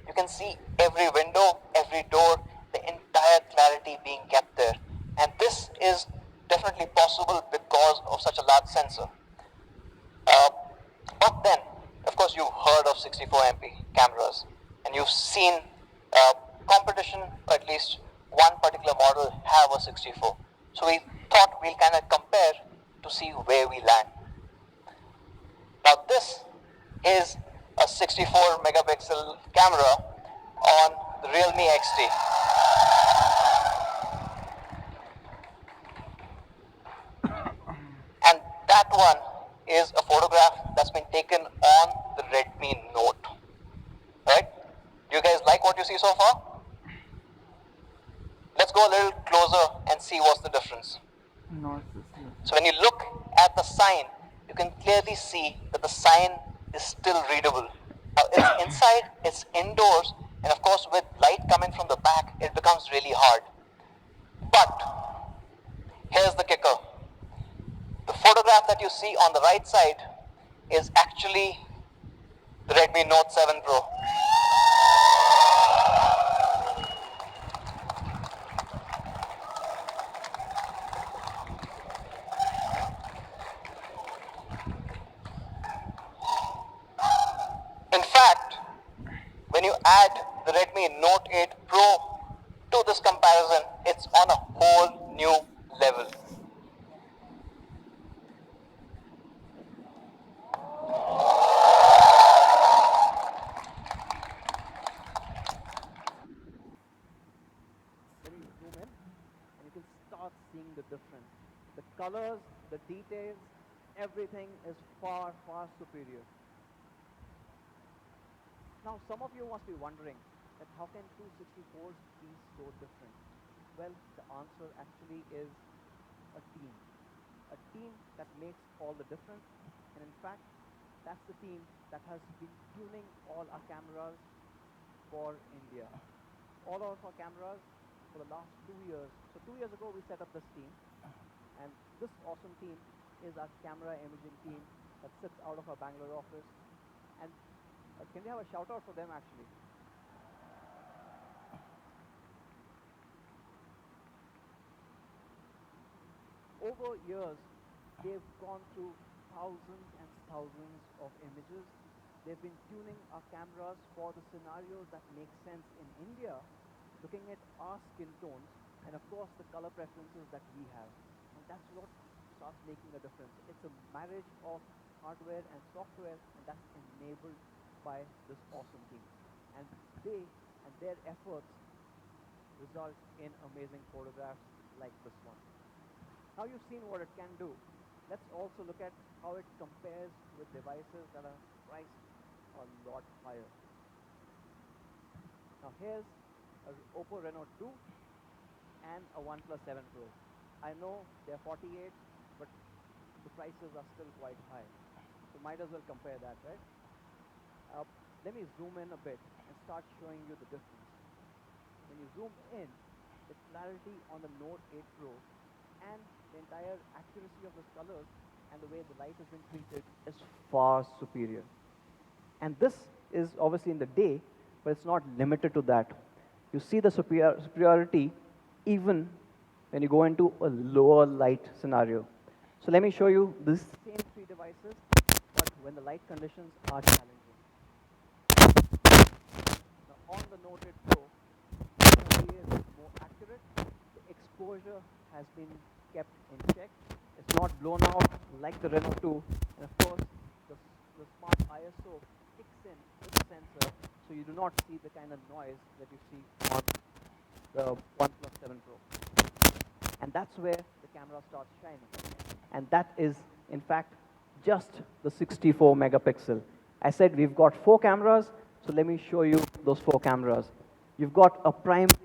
you can see every window, every door, the entire clarity being kept there. And this is definitely possible because of such a large sensor. Uh, but then, of course, you've heard of 64 MP cameras and you've seen competition, or at least one particular model have a 64. So we thought we'll kind of compare to see where we land. Now this is a 64 megapixel camera on the Realme XT. And that one is a photograph that's been taken on the Redmi Note. Right? Do you guys like what you see so far? Let's go a little closer and see what's the difference. Not So when you look at the sign, you can clearly see that the sign is still readable. Now it's inside, it's indoors, and of course with light coming from the back, it becomes really hard. But here's the kicker. The photograph that you see on the right side is actually the Redmi Note 7 Pro. In fact, when you add the Redmi Note 8 Pro to this comparison, it's on a whole new level. When you zoom in and you can start seeing the difference. The colors, the details, everything is far superior. Now some of you must be wondering that how can 264s be so different? Well, the answer actually is a team. A team that makes all the difference, and in fact, that's the team that has been tuning all our cameras for India. All of our cameras for the last 2 years. So 2 years ago, we set up this team, and this awesome team is our camera imaging team that sits out of our Bangalore office. And can we have a shout out for them actually? Over years, they've gone through thousands and thousands of images. They've been tuning our cameras for the scenarios that make sense in India, looking at our skin tones and of course the color preferences that we have. And that's what starts making a difference. It's a marriage of hardware and software, and that's enabled by this awesome team. And they and their efforts result in amazing photographs like this one. Now you've seen what it can do. Let's also look at how it compares with devices that are priced a lot higher. Now here's a Oppo Reno 2 and a OnePlus 7 Pro. I know they're 48, but the prices are still quite high. So might as well compare that, right? Uh, Let me zoom in a bit and start showing you the difference. When you zoom in, the clarity on the Note 8 Pro and the entire accuracy of the colors and the way the light has been treated is far superior. And this is obviously in the day, but it's not limited to that. You see the superiority even when you go into a lower light scenario. So let me show you these same three devices, but when the light conditions are challenging. Now on the Note 8 Pro, not only is it more accurate, the exposure has been kept in check. It's not blown out like the Reno 2, and of course, the smart ISO kicks in with the sensor, so you do not see the kind of noise that you see on the OnePlus 7 Pro. And that's where the camera starts shining. And that is, in fact, just the 64 megapixel. I said we've got 4 cameras, so let me show you those 4 cameras. You've got a primary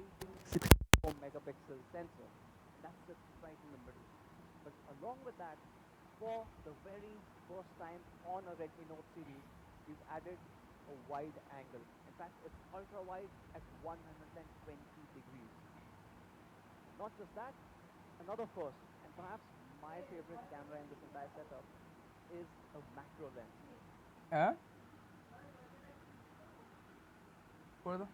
64 megapixel sensor. That sits right in the middle. But along with that, for the very first time on a Redmi Note series, we've added a wide angle. In fact, it's ultra wide at 120 degrees. Not just that, another first, and perhaps my favorite camera in this entire setup, is a macro lens. হ্যাঁ করে দাও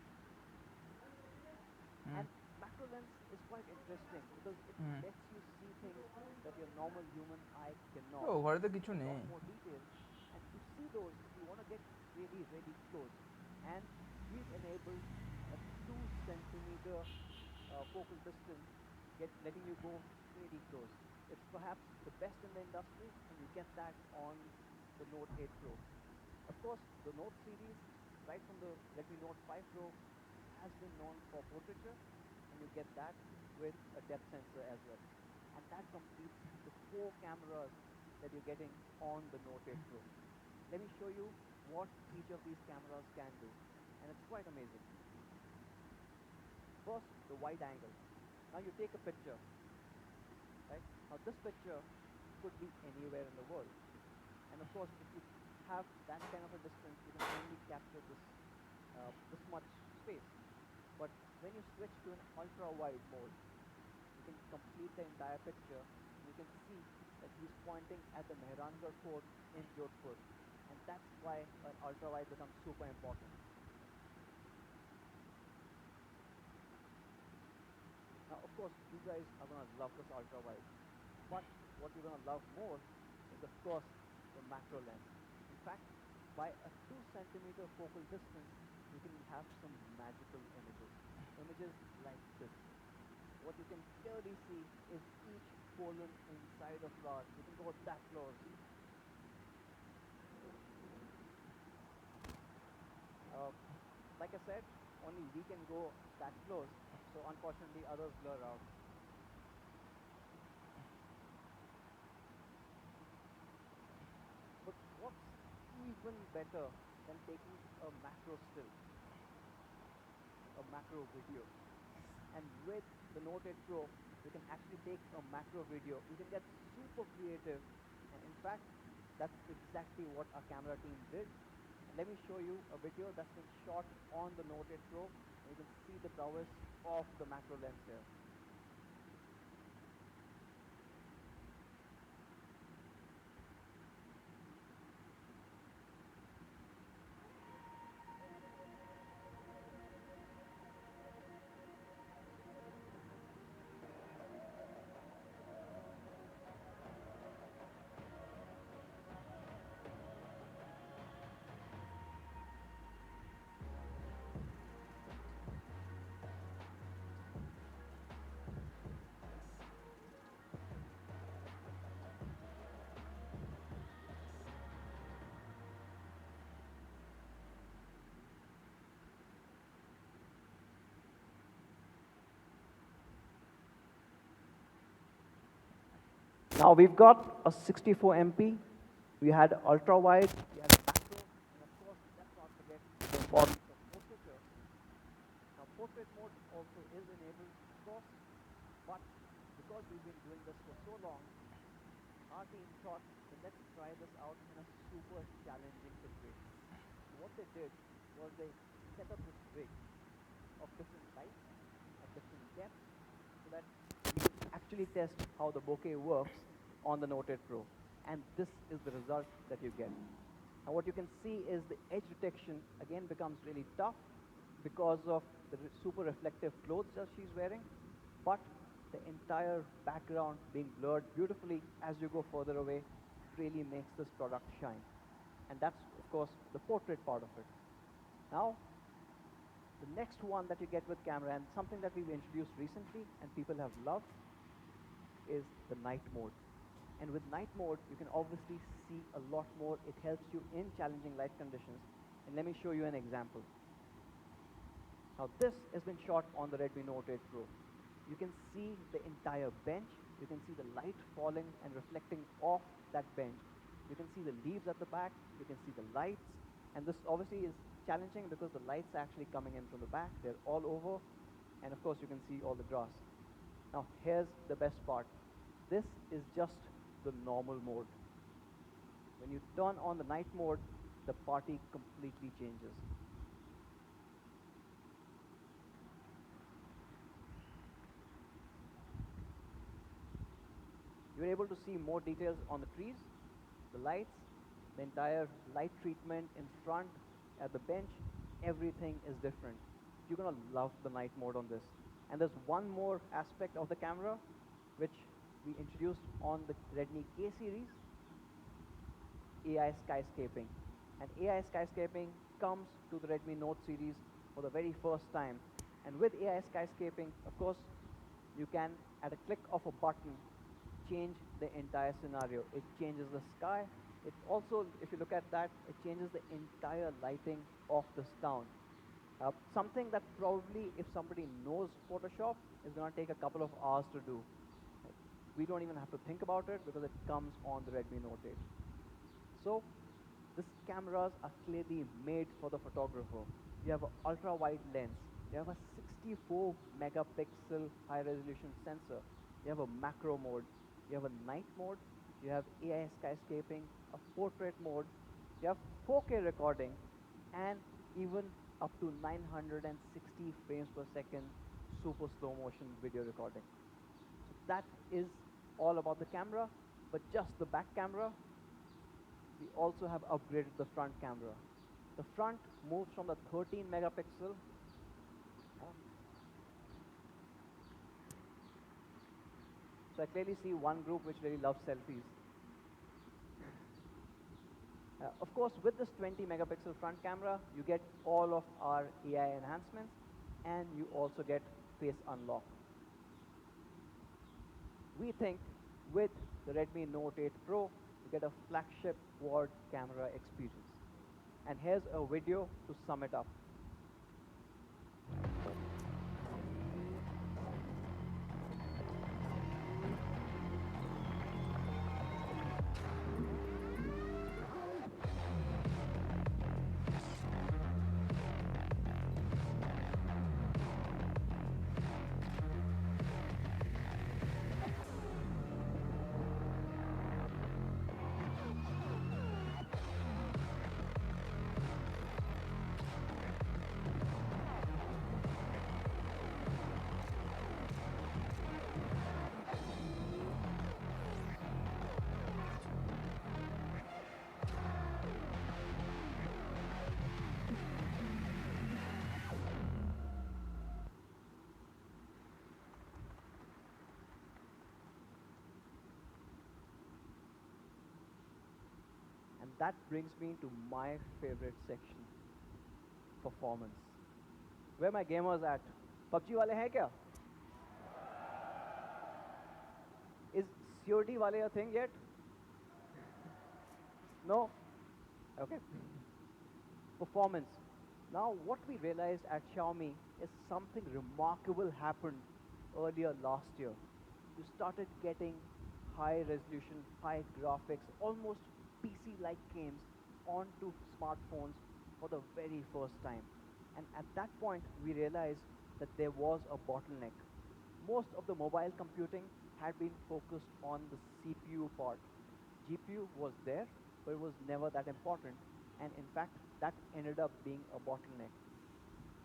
And macro lens is quite interesting because it lets you see things that your normal human eye cannot. ও ঘরে তো কিছু A নেই lot more detail. And to see those, you want to get really, really close. And we've enabled a 2 centimeter focal distance, letting you go really close. It's perhaps the best in the industry, and you get that on the Note 8 Pro. Of course, the Note series, right from the Redmi Note 5 Pro, has been known for portraiture, and you get that with a depth sensor as well. And that completes the 4 cameras that you're getting on the Note 8 Pro. Let me show you what each of these cameras can do, and it's quite amazing. First, the wide angle. Now you take a picture, right? Now this picture could be anywhere in the world. And of course, if you have that kind of a distance, you can only capture this much space. But when you switch to an ultra wide mode, you can complete the entire picture. And you can see that he's pointing at the Mehrangarh Fort in Jodhpur. And that's why an ultra wide becomes super important. Now, of course, you guys are going to love this ultra wide. But what you're going to love more is, of course, the macro lens. In fact, by a 2 centimeter focal distance, you can have some magical images. Images like this. What you can clearly see is each pollen inside a flower. You can go that close. Like I said, only we can go that close, so unfortunately others blur out. But what's even better than taking a macro still, a macro video? And with the Note 8 Pro, you can actually take a macro video. You can get super creative, and in fact, that's exactly what our camera team did. And let me show you a video that's been shot on the Note 8 Pro, and you can see the prowess of the macro lens here. Now we've got a 64 MP, we had ultra wide, we had macro, and of course, let's not forget the importance of portraiture. Now portrait mode also is enabled, of course, but because we've been doing this for so long, our team thought that let's try this out in a super challenging situation. So what they did was they set up this rig of different lights at different depths so that we could actually test how the bokeh works on the Note 8 Pro. And this is the result that you get. Now what you can see is the edge detection again becomes really tough because of the super reflective clothes that she's wearing, but the entire background being blurred beautifully as you go further away really makes this product shine. And that's, of course, the portrait part of it. Now, the next one that you get with camera, and something that we've introduced recently and people have loved, is the night mode. And with night mode, you can obviously see a lot more. It helps you in challenging light conditions. And let me show you an example. Now this has been shot on the Redmi Note 8 Pro. You can see the entire bench. You can see the light falling and reflecting off that bench. You can see the leaves at the back. You can see the lights. And this obviously is challenging because the lights are actually coming in from the back. They're all over. And of course, you can see all the grass. Now here's the best part. This is just the normal mode. When you turn on the night mode, the party completely changes. You're able to see more details on the trees, the lights, the entire light treatment in front, at the bench. Everything is different. You're going to love the night mode on this. And there's one more aspect of the camera which we introduced on the Redmi K series, AI skyscaping. And AI skyscaping comes to the Redmi Note series for the very first time. And with AI skyscaping, of course, you can, at a click of a button, change the entire scenario. It changes the sky. It also, if you look at that, it changes the entire lighting of this town. Something that probably, if somebody knows Photoshop, is going to take a couple of hours to do. We don't even have to think about it because it comes on the Redmi Note 8. So these cameras are clearly made for the photographer. You have an ultra wide lens. You have a 64 megapixel high resolution sensor. You have a macro mode. You have a night mode. You have AI skyscaping, a portrait mode. You have 4K recording, and even up to 960 frames per second super slow motion video recording. So that is all about the camera, but just the back camera. We also have upgraded the front camera. The front moves from the 13 megapixel. So I clearly see one group which really loves selfies. Of course, with this 20 megapixel front camera, you get all of our AI enhancements, and you also get face unlock. We think with the Redmi Note 8 Pro, you get a flagship quad camera experience. And here's a video to sum it up. And that brings me to my favorite section, performance. Where my gamers at? PUBG wale hai kya? Is COD wale a thing yet? No? Okay. Performance. Now, what we realized at Xiaomi is something remarkable happened earlier last year. You started getting high resolution, high graphics, almost PC-like games onto smartphones for the very first time. And at that point, we realized that there was a bottleneck. Most of the mobile computing had been focused on the CPU part. GPU was there, but it was never that important. And in fact, that ended up being a bottleneck.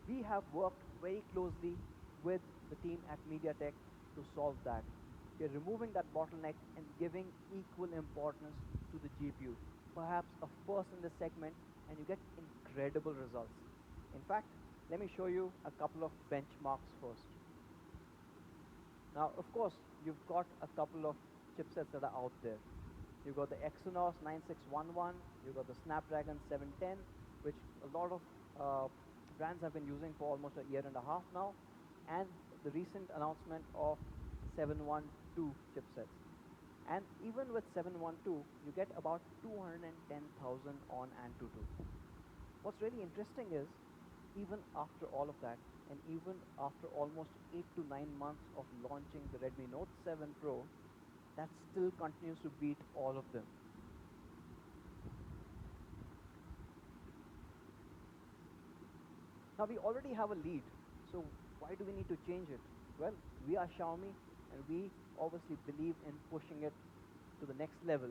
We have worked very closely with the team at MediaTek to solve that. We are removing that bottleneck and giving equal importance to the GPU. Perhaps a first in this segment, and you get incredible results. In fact, let me show you a couple of benchmarks first. Now, of course, you've got a couple of chipsets that are out there. You've got the Exynos 9611, you've got the Snapdragon 710, which a lot of brands have been using for almost a year and a half now, and the recent announcement of 712 chipsets. And even with 712, you get about 210,000 on Antutu. What's really interesting is, even after all of that, and even after almost 8 to 9 months of launching the Redmi Note 7 Pro, that still continues to beat all of them. Now we already have a lead, so why do we need to change it? Well, we are Xiaomi, and we obviously believe in pushing it to the next level.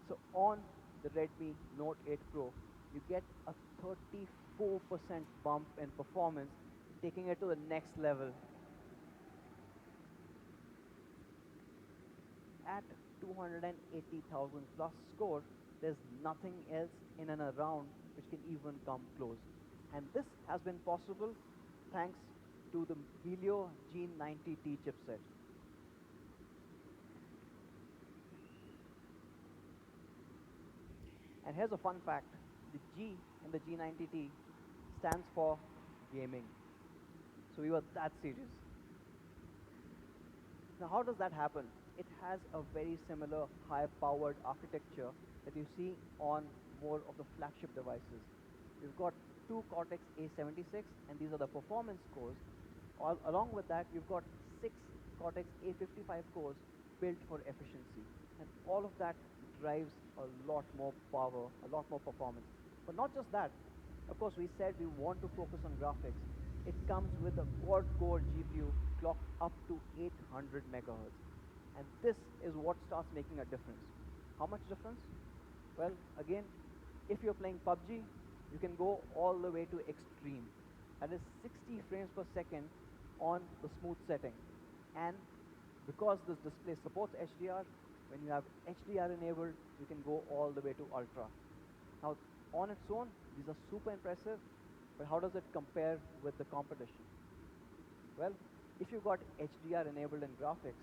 So on the Redmi Note 8 Pro, you get a 34% bump in performance, taking it to the next level. At 280,000 plus score, there's nothing else in and around which can even come close. And this has been possible thanks to the Helio G90T chipset. And here's a fun fact. The G in the G90T stands for gaming. So we were that serious. Now, how does that happen? It has a very similar high-powered architecture that you see on more of the flagship devices. You've got two Cortex A76, and these are the performance cores. Along with that, you've got six Cortex A55 cores built for efficiency. And all of that drives a lot more power, a lot more performance. But not just that. Of course, we said we want to focus on graphics. It comes with a quad-core GPU clocked up to 800 megahertz. And this is what starts making a difference. How much difference? Well, again, if you're playing PUBG, you can go all the way to extreme. That is 60 frames per second on the smooth setting. And because this display supports HDR, when you have HDR enabled, you can go all the way to ultra. Now, on its own, these are super impressive, but how does it compare with the competition? Well, if you've got HDR enabled in graphics,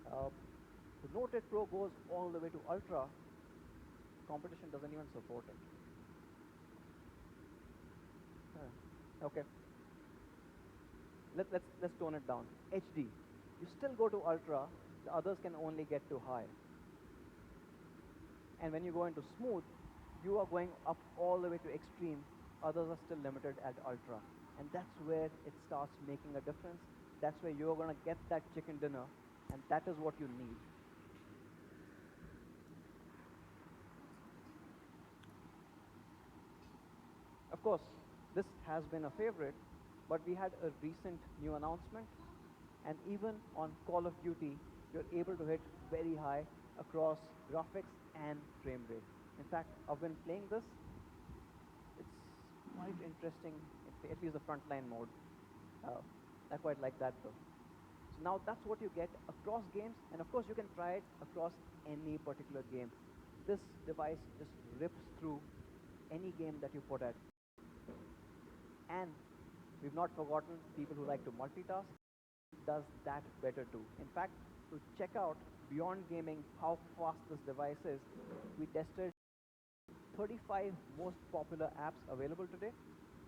the Note 8 Pro goes all the way to ultra. Competition doesn't even support it. Okay. Let's tone it down. HD. You still go to ultra. The others can only get to high. And when you go into smooth, you are going up all the way to extreme. Others are still limited at ultra. And that's where it starts making a difference. That's where you're going to get that chicken dinner, and that is what you need. Of course, this has been a favorite, but we had a recent new announcement, and even on Call of Duty, you're able to hit very high across graphics and frame rate. In fact, I've been playing this. It's quite interesting, at least the frontline mode. I quite like that though. So now that's what you get across games, and of course you can try it across any particular game. This device just rips through any game that you put at. And we've not forgotten people who like to multitask. It does that better too. In fact, to check out beyond gaming how fast this device is, we tested 35 most popular apps available today,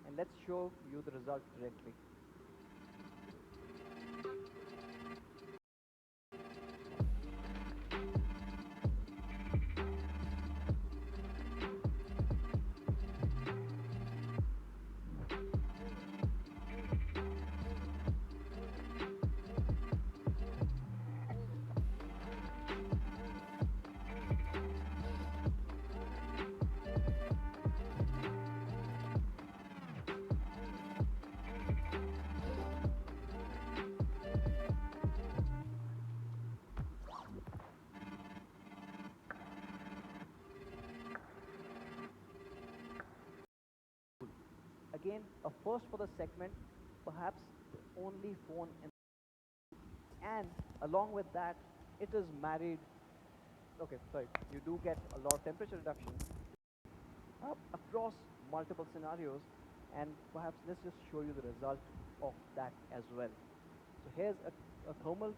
and let's show you the results directly. again, a first for the segment, perhaps the only phone in, and along with that, it is married. Okay, sorry, you do get a lot of temperature reduction across multiple scenarios, and perhaps let's just show you the result of that as well. So here's a thermal.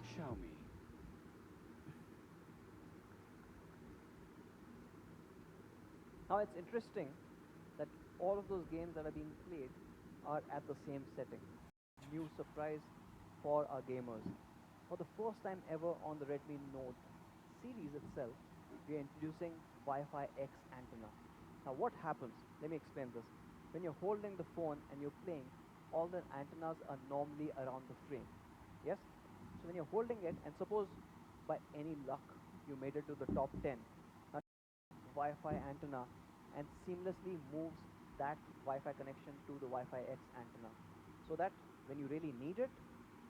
Xiaomi. Now it's interesting that all of those games that are being played are at the same setting. New surprise for our gamers. For the first time ever on the Redmi Note series itself, we are introducing Wi-Fi X antenna. Now what happens? Let me explain this. When you're holding the phone and you're playing, all the antennas are normally around the frame. Yes? So when you're holding it, and suppose by any luck you made it to the top 10, now Wi-Fi antenna and seamlessly moves that Wi-Fi connection to the Wi-Fi X antenna, so that when you really need it,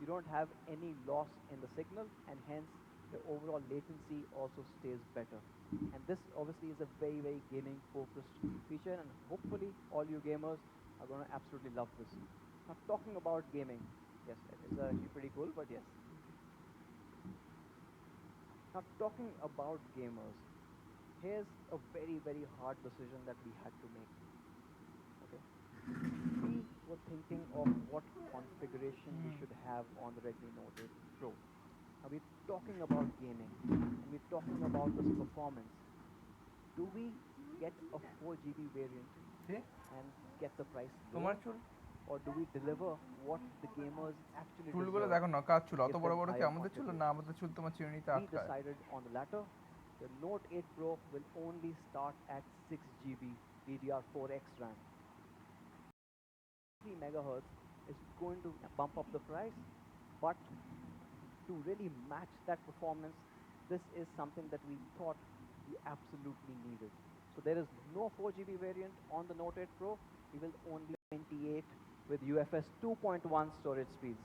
you don't have any loss in the signal, and hence the overall latency also stays better. And this obviously is a very, very gaming focused feature, and hopefully all you gamers are going to absolutely love this. Now talking about gaming, yes, it's actually pretty cool, but yes. Now talking about gamers, here's a very, very hard decision that we had to make. Okay, we were thinking of what configuration we should have on the Redmi Note 8 Pro. Now we're talking about gaming, and we're talking about this performance. Do we get a 4 GB variant and get the price তোমার lower, চুল or do we deliver what the gamers actually চুলগুলো deserve? দেখো না কার চুল অত Give বড় them বড় কি higher আমাদের চুল configuration. না আমাদের চুল তোমার চিরুনিতে We আটকায় decided on the latter. The Note 8 Pro will only start at 6 GB DDR4X RAM. 3 megahertz is going to bump up the price, but to really match that performance, this is something that we thought we absolutely needed. So there is no 4 GB variant on the Note 8 Pro. We will only 28 with UFS 2.1 storage speeds.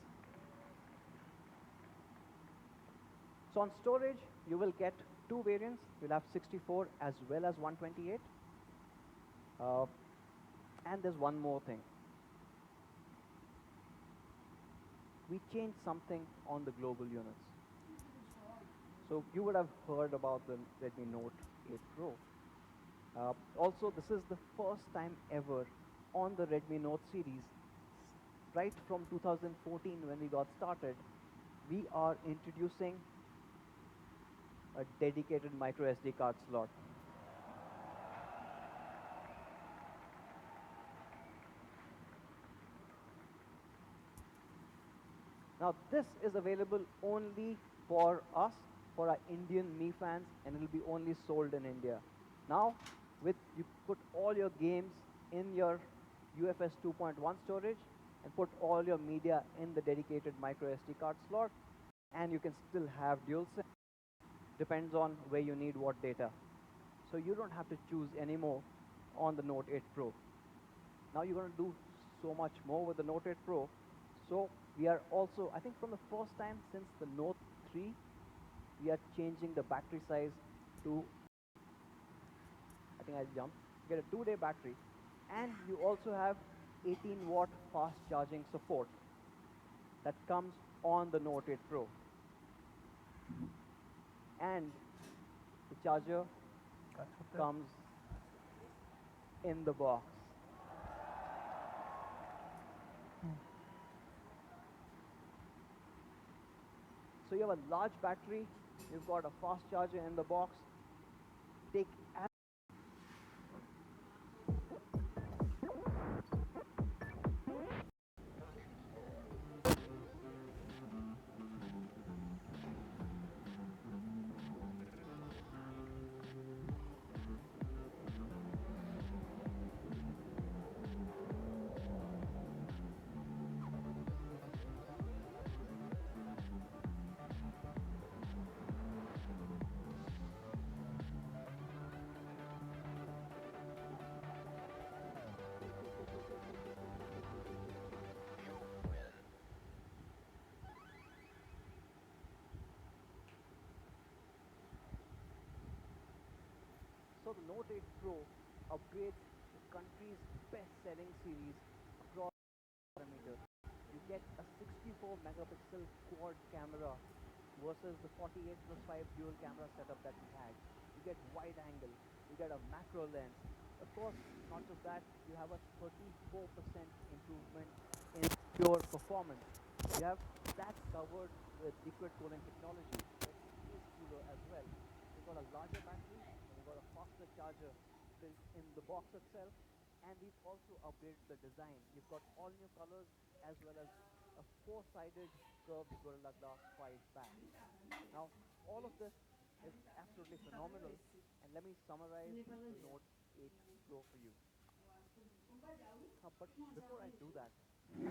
So on storage, you will get two variants. You'll have 64 as well as 128. And there's one more thing. We changed something on the global units. So you would have heard about the Redmi Note 8 Pro. Also, this is the first time ever on the Redmi Note series, right from 2014 when we got started, we are introducing a dedicated micro SD card slot. Now this is available only for us, for our Indian Mi fans, and it will be only sold in India. Now, you put all your games in your UFS 2.1 storage and put all your media in the dedicated micro SD card slot, and you can still have dual SIM. Depends on where you need what data. So you don't have to choose anymore on the Note 8 Pro. Now you're going to do so much more with the Note 8 Pro. So we are also, I think from the first time since the Note 3, we are changing the battery size to, I think I jumped, you get a 2-day battery, and you also have 18-watt fast charging support that comes on the Note 8 Pro. And the charger comes in the box. So you have a large battery, you've got a fast charger in the box. Take So the Note 8 Pro upgrades the country's best-selling series across parameters. You get a 64 megapixel quad camera versus the 48 plus 5 dual camera setup that we had. You get wide angle, you get a macro lens. Of course, not just that, you have a 34% improvement in pure performance. You have that covered with liquid cooling technology, but it is cooler as well. You've got a larger battery, and you've got a faster charger built in the box itself, and we've also upgraded the design. You've got all new colors as well as a four-sided curved Gorilla Glass 5 back. Now, all of this is absolutely phenomenal, and let me summarize the Note 8 Pro for you. But before I do that,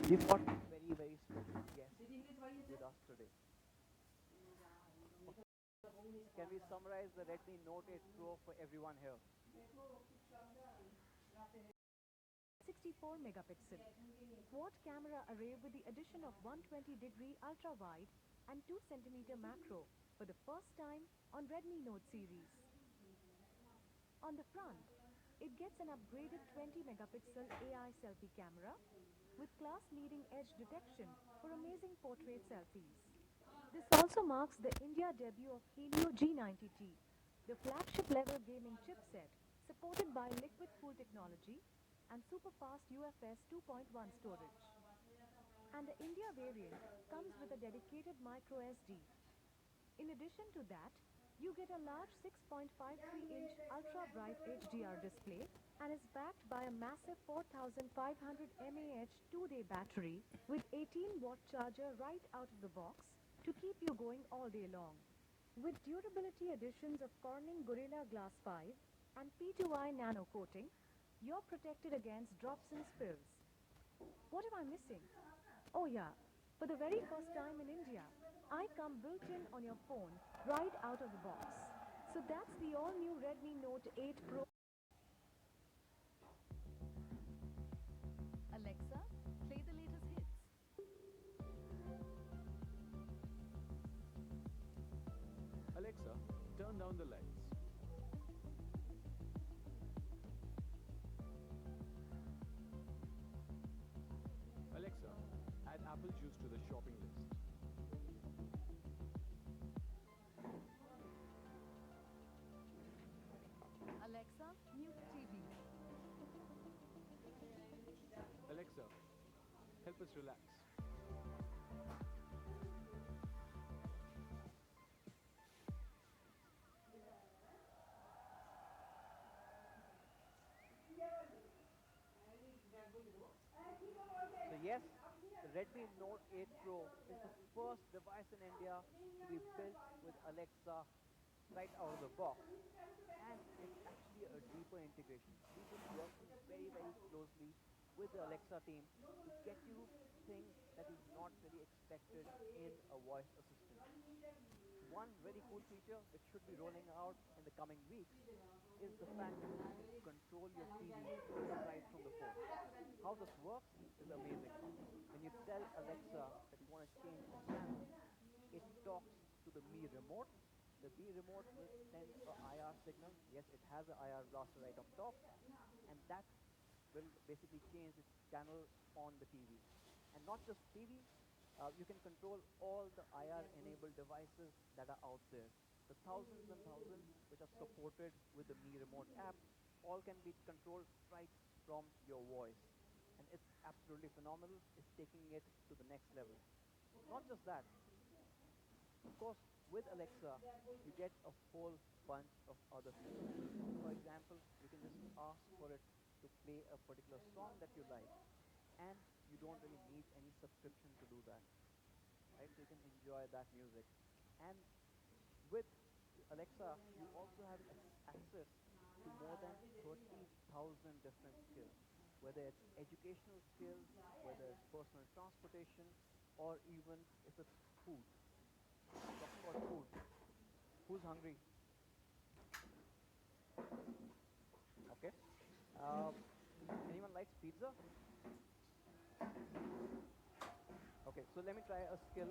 we've got a very, very special guest with us today. Can we summarize the Redmi Note 8 Pro for everyone here? 64 megapixel quad camera array with the addition of 120-degree ultra wide and 2 centimeter macro for the first time on Redmi Note series. On the front, it gets an upgraded 20 megapixel AI selfie camera with class leading edge detection for amazing portrait selfies. This also marks the India debut of Helio G90T, the flagship level gaming chipset supported by liquid cool technology and super fast UFS 2.1 storage. And the India variant comes with a dedicated micro SD. In addition to that, you get a large 6.53-inch ultra bright HDR display and is backed by a massive 4500 mAh 2-day battery with 18-watt charger right out of the box to keep you going all day long. With durability additions of Corning Gorilla Glass 5 and P2I nano coating, you're protected against drops and spills. What am I missing? Oh yeah, for the very first time in India, I come built-in on your phone right out of the box. So that's the all-new Redmi Note 8 Pro. Alexa, play the latest hits. Alexa, turn down the lights. Alexa, add apple juice to the shopping list. Alexa, mute TV. Alexa, help us relax. So yes, the Redmi Note 8 Pro is the first device in India to be built with Alexa right out of the box. And it's actually a deeper integration. We've been working very, very closely with the Alexa team to get you things that you've not really expected in a voice assistant. One very cool feature which should be rolling out in the coming weeks is the fact that you can control your TV right from the phone. How this works is amazing. When you tell Alexa that you want to change a channel, it talks to the Mi remote. The Mi remote will send a IR signal. Yes, it has an IR blaster right up top, and that will basically change its channel on the TV. And not just TV, you can control all the IR-enabled devices that are out there. The thousands and thousands which are supported with the Mi Remote app, all can be controlled right from your voice. And it's absolutely phenomenal. It's taking it to the next level. Not just that, of course, with Alexa, you get a whole bunch of other features. For example, you can just ask for it to play a particular song that you like, and you don't really need any subscription to do that, right? So you can enjoy that music. And with Alexa, you also have access to more than 30,000 different skills, whether it's educational skills, whether it's personal transportation, or even if it's food. Talking about food, who's hungry? Okay. Uh, Anyone likes pizza? Okay, so let me try a skill.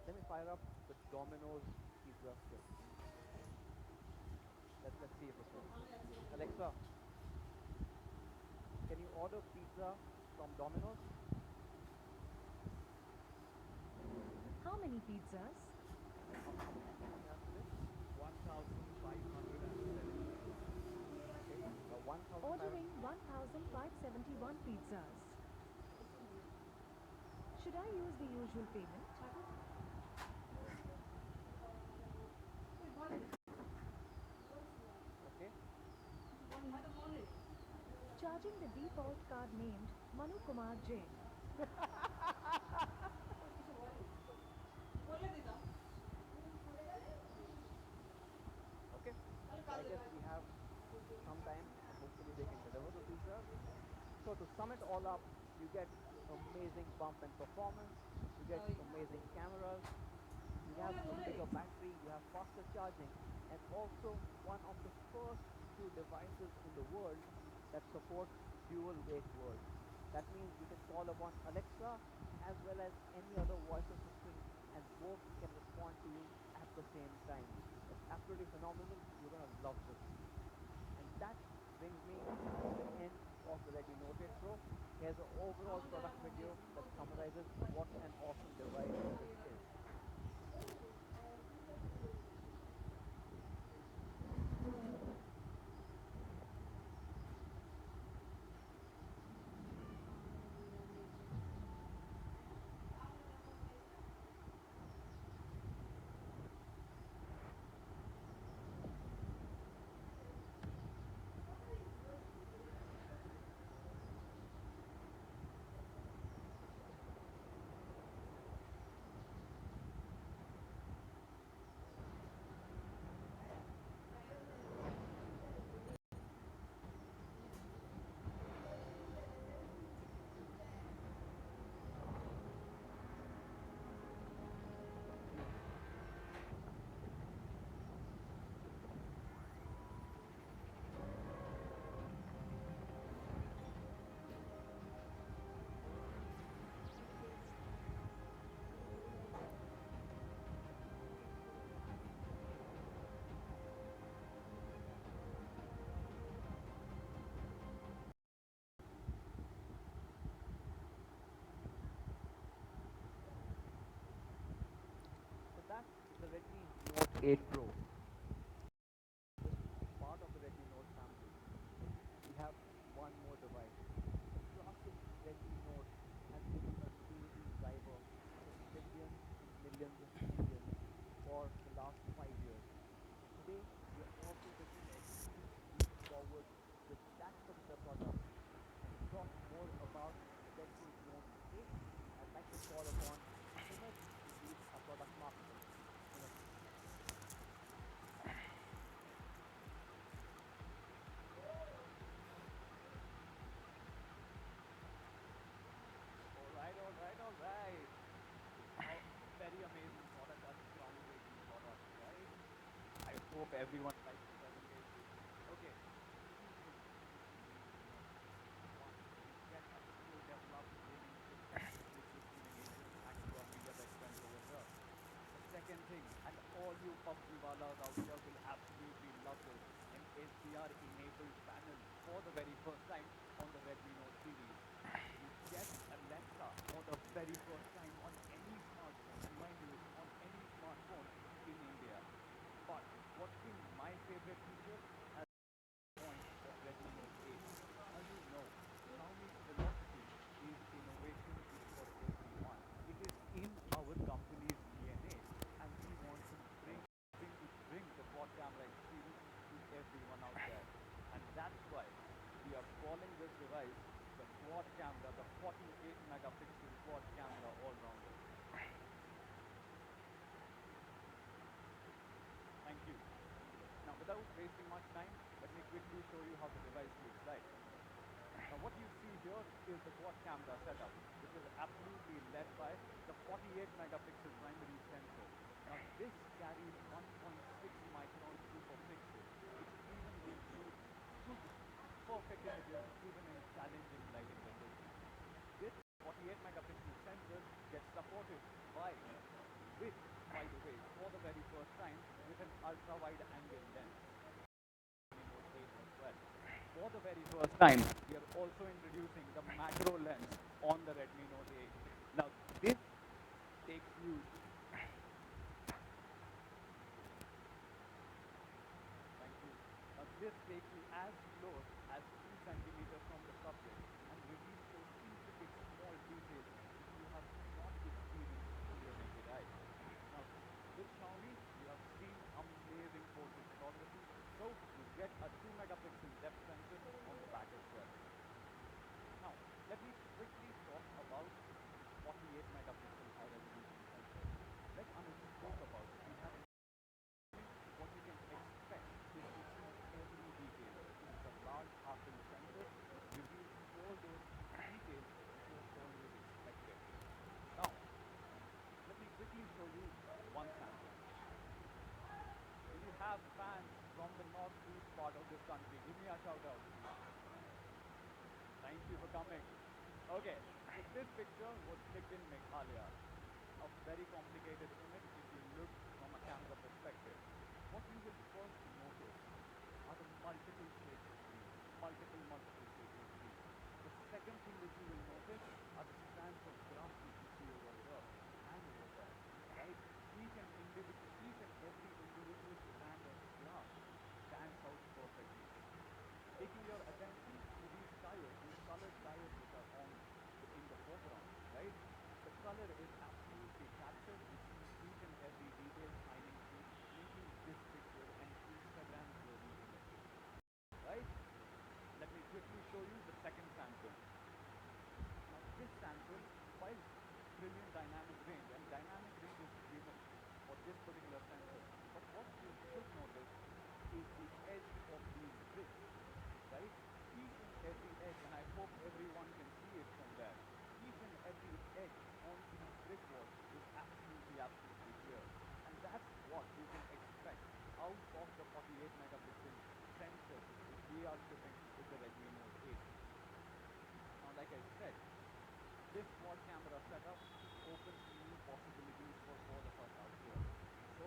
Let me fire up the Domino's pizza skill. Let's see if this Alexa, can you order pizza from Domino's? How many pizzas? How many pizzas you have today? 1,570. Okay, 1,500. Ordering 1,571 pizzas. Should I use the usual payment? Okay, Charging the default card named Manu Kumar Jain. okay. So I guess we have some time and hopefully they can deliver the pizzas. So to sum it all up, you get amazing bump and performance, you get amazing cameras, you have a bigger battery, you have faster charging, and also one of the first few devices in the world that support dual wake words. That means you can call upon Alexa as well as any other voice assistant and both can respond to you at the same time. It's absolutely phenomenal. You're going to love this. And that brings me to the end of the Redmi Note 8 Pro. Here's an overall product video that summarizes what an awesome device this is. So that's the Redmi Note 8 Pro. This is part of the Redmi Note family. We have one more device. The classic Redmi Note has been a daily driver for millions and millions of Indians for the last 5 years. Today, we are also taking a huge leap forward with that particular product. And to talk more about the Redmi Note 8, I'd like to call upon Sumit to lead our product marketing. Sumit. All right. Very amazing product, a groundbreaking product, right? I hope everyone likes the presentation. Okay, two things one, you get a skill developed gaming system with 16 Activa MediaTek sensor as well. The second thing, and all you PUBG walas out here will absolutely love this, an HDR-enabled panel for the very first time on the Redmi Note series. You get Alexa for the very first time on any smartphone, and mind you, on any smartphone in India. But what's been my favorite feature as point of Redmi Note 8? Now you know, Xiaomi's philosophy is innovation is for everyone. It is in our company's DNA, and we want to bring the quad camera experience to everyone out there. And that's why we are calling this device the quad camera, the 48 megapixel quad camera all-rounder. Thank you. Now, without wasting much time, let me quickly show you how the device looks like. Now, what you see here is the quad camera setup, which is absolutely led by the 48 megapixel primary sensor. Now, this carries 1.6 micron super pixel, which even gives you super perfect images even in challenging lighting conditions. This 48 megapixel sensor gets supported by, with, by the way, for the very first time, with an ultra wide angle lens. Note 8 as well. the very first time, we are also introducing the macro lens on the Redmi Note 8. Now, this takes you Thank you. Now this takes you as close as 2 centimeters from the subject and reveals those intricate small details which you have not experienced through your naked eye. Now, with Xiaomi, you have seen amazing portrait photography, so you get a 2 megapixel depth sensor on the back as well. Now, let me quickly talk about 48 megapixel high resolution sensor. Like Anuj spoke about, we have what you can expect is to see every detail. It's a large half-inch sensor which reveals all those details which you have always expected. Now, let me quickly show you one sample. Do you have fans from the northeast part of this country? Give me a shout out. Thank you for coming. Okay, so this picture was clicked in Meghalaya. A very complicated image if you look from a camera perspective. What you will first notice are the multiple shades of green, multiple shades of green. The second thing that you will notice are the strands of grass which you see over here and over there, right? Each and every individual strand of grass stands out perfectly. Taking your attention to these tires, these colored tires which are on in the foreground, right? The color is absolutely captured. You see each and every detail shining through, making this picture an Instagram worthy image, right? Let me quickly show you the second sample. Now this sample, while brilliant dynamic range, and dynamic range is given for this particular sensor, but what you should notice is the edge of these bricks, right? Each and every edge, and I hope everyone can see it from there. Each and every edge on these brick walls is absolutely clear. And that's what you can expect out of the 48 megapixel sensor which we are shipping with the Redmi Note 8. Now, like I said, this quad camera setup opens new possibilities for all of us out here. So,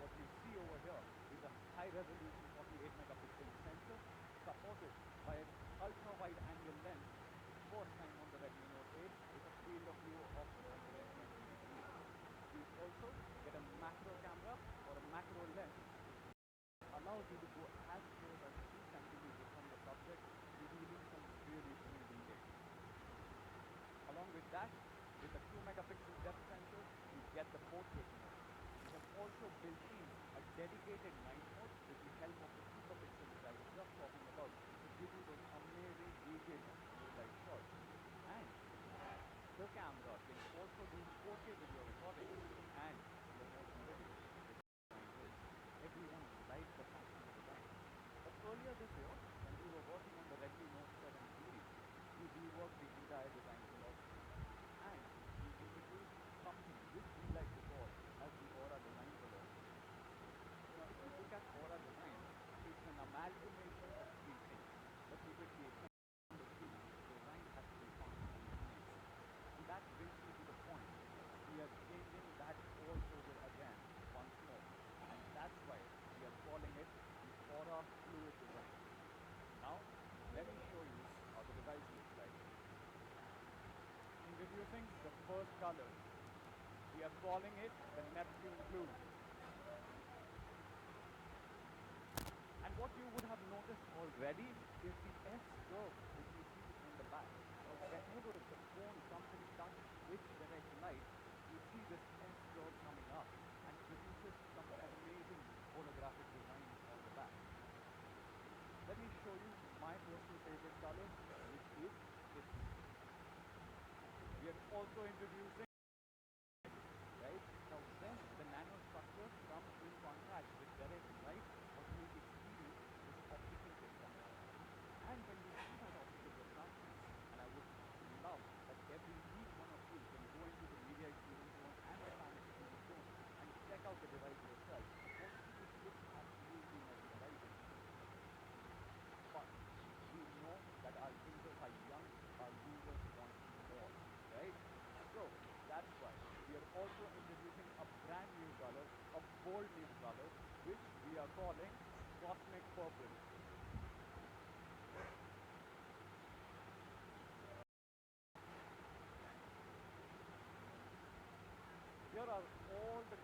what you see over here is a high resolution 48 megapixel sensor supported by an ultra wide angle lens, first time on the Redmi Note 8 with a field of view of around 120 degrees. You also get a macro camera or a macro lens which allows you to go as close as 2 centimeters from the subject, revealing some really cool details. Along with that, with the 2 megapixel depth sensor, you get the portrait mode. We have also built in a dedicated night mode with the help of the super pixel which I was just talking about to give you those amazing detailed low light shots. And the camera can also do 4K video recording and slow motion video with 9 hits. Everyone likes the functional design. But earlier this year, when we were working on the Redmi Note 7 series, we reworked the entire design philosophy and we introduced something which we like to call as the Aura design philosophy. Now, if you look at Aura design, it's an amalgamation of three things. Let me quickly explain the three design has three functional meanings. And that brings me to the point. We are changing that all over again once more. And that's why we are calling it the Aura Fluid Design. Now, let me show you how the device looks like. Introducing the first color. We are calling it the Neptune Blue. And what you would have noticed already is the S curve which you see on the back. Now, whenever the phone comes in touch with direct light, you see this S curve coming up and produces some amazing holographic design on the back. Let me show you my personal favorite color, which is this. We are also introducing, right? Now, when the nanostructure comes in contact with direct light, what you experience is optical refraction. And when you see that optical refraction, and I would love that each one of you can go into the media experience zone and the fan experience zone and check out the device yourself. What you see, it looks absolutely mesmerizing. But we know that our users are young, our users want more, right? So that's why we are also introducing a brand new color, a bold new color, which we are calling Cosmic Purple.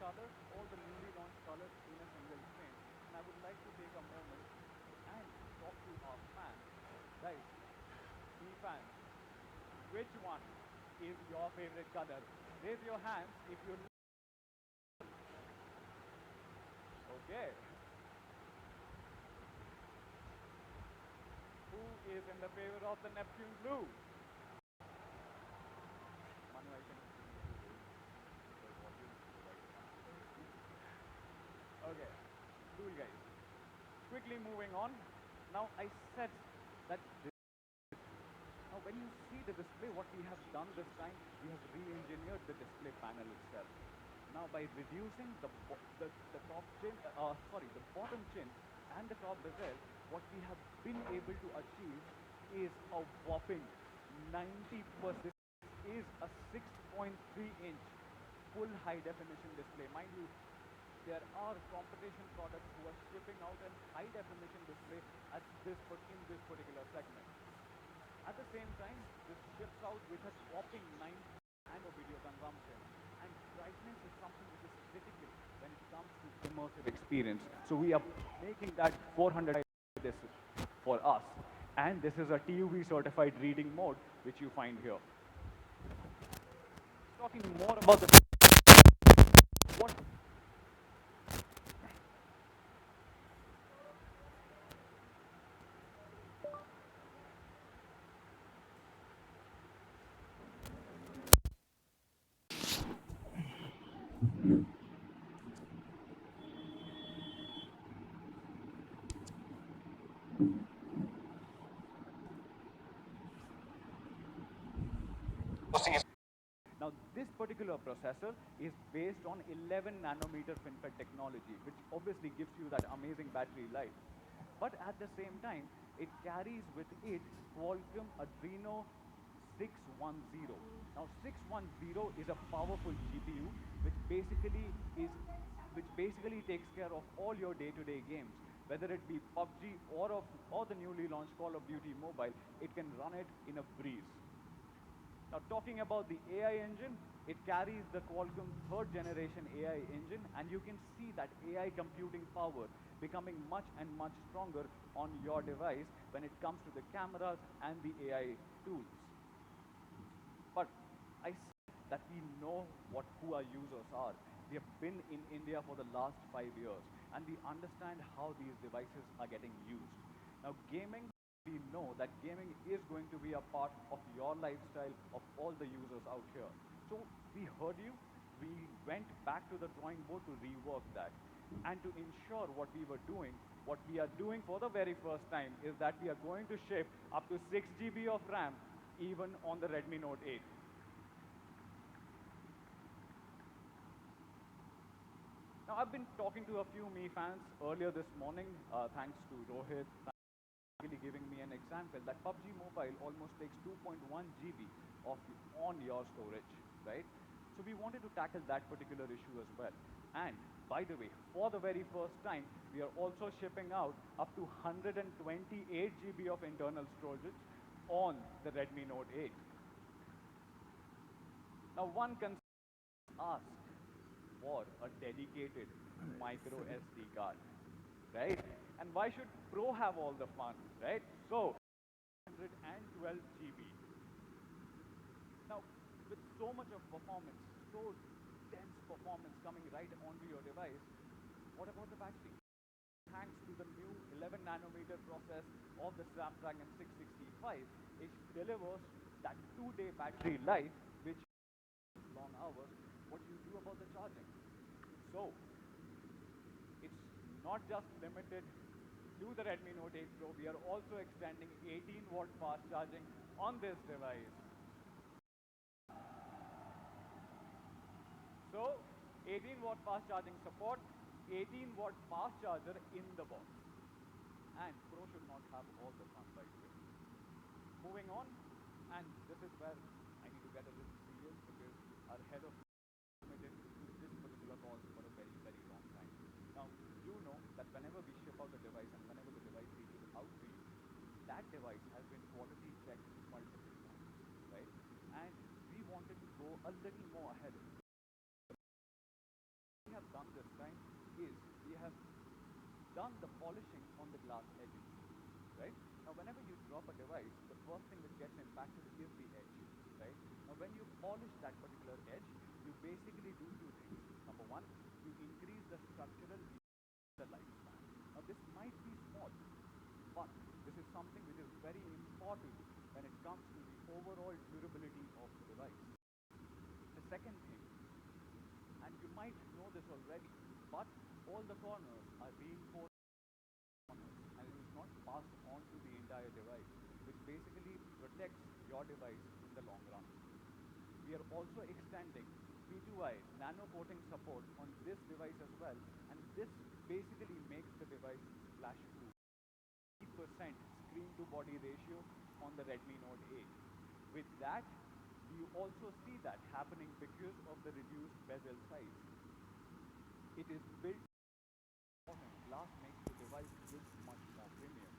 colors, all the newly launched colors in a single screen. And I would like to take a moment and talk to our fans. Guys, me fans, which one is your favorite color? Raise your hands if you okay. Who is in the favor of the Neptune blue? Manu, I can see you the volume right now. Okay, cool guys. Quickly moving on. Now I said that now when you see the display, what we have done this time, we have re-engineered the display panel itself. Now by reducing the top chin, the bottom chin and the top bezel, what we have been able to achieve is a whopping 90%. Is a 6.3-inch full high definition display. Mind you, there are competition products who are shipping out a high definition display at in this particular segment. At the same time, this ships out with a whopping 9 and a video consumption. And brightness is something which is critical when it comes to immersive experience. So we are making that 400 this for us. And this is a TUV certified reading mode which you find here. Talking more about the what now this particular processor is based on 11 nanometer FinFET technology, which obviously gives you that amazing battery life. But at the same time, it carries with it Qualcomm Adreno 610. Now 610 is a powerful GPU which basically takes care of all your day-to-day games. Whether it be PUBG or the newly launched Call of Duty Mobile, it can run it in a breeze. Now talking about the AI engine, it carries the Qualcomm third generation AI engine, and you can see that AI computing power becoming much and much stronger on your device when it comes to the cameras and the AI tools. But I see that we know who our users are. We have been in India for the last 5 years, and we understand how these devices are getting used. Now gaming, we know that gaming is going to be a part of your lifestyle of all the users out here. So we heard you, we went back to the drawing board to rework that. And to ensure what we are doing for the very first time is that we are going to ship up to 6 GB of RAM even on the Redmi Note 8. Now I've been talking to a few Mi fans earlier this morning, thanks to Rohit, really giving me an example that PUBG Mobile almost takes 2.1 GB on your storage, right? So we wanted to tackle that particular issue as well. And by the way, for the very first time, we are also shipping out up to 128 GB of internal storage on the Redmi Note 8. Now one can ask for a dedicated micro SD card, right? And why should Pro have all the fun, right? So 112 GB. Now, with so much of performance, so dense performance coming right onto your device, what about the battery? Thanks to the new 11 nanometer process of the Snapdragon 665, it delivers that 2-day battery life, which long hours. What do you do about the charging? So, it's not just limited to the Redmi Note 8 Pro. We are also extending 18-watt fast charging on this device. So 18-watt fast charging support, 18-watt fast charger in the box. And Pro should not have all the fun, by the way. Moving on, and this is where I need to get a little serious because our head of committed to this particular cause for a very, very long time. Now, you know that whenever we ship out a device and whenever the device reaches out to you, that device has been quality checked multiple times, right? And we wanted to go a little more ahead. done the polishing on the glass edges, right? Now, whenever you drop a device, the first thing which gets impacted is the edge, right? Now, when you polish that particular edge, you basically do two things. Number one, you increase the structural the lifespan. Now, this might be small, but this is something which is very important when it comes to the overall durability of the device. The second thing, and you might know this already, but all the corners are reinforced corners and it is not passed on to the entire device, which basically protects your device in the long run. We are also extending P2I nano coating support on this device as well, and this basically makes the device splash proof. 80% screen to body ratio on the Redmi Note 8. With that, you also see that happening because of the reduced bezel size. It is built on glass, makes the device look much more premium.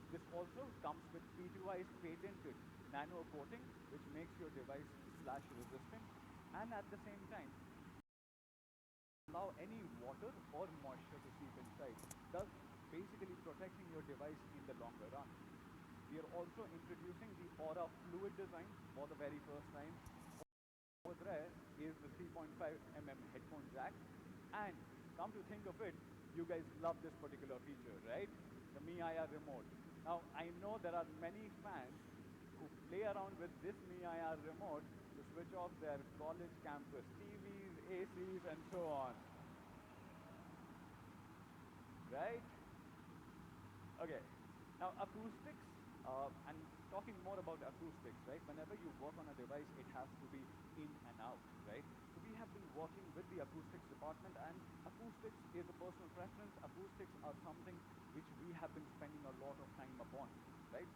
This also comes with P2I's patented nano coating, which makes your device splash resistant, and at the same time allow any water or moisture to seep inside, thus basically protecting your device in the longer run. We are also introducing the Aura Fluid design for the very first time. Over there is the 3.5mm headphone jack, and come to think of it, you guys love this particular feature, right? The Mi IR remote. Now, I know there are many fans who play around with this Mi IR remote to switch off their college campus TVs, ACs, and so on. Right? Okay. Now, acoustics, and talking more about acoustics, right? Whenever you work on a device, it has to be in and out, right? So we have been working with the acoustics department, and acoustics is a personal preference. Acoustics are something which we have been spending a lot of time upon, right?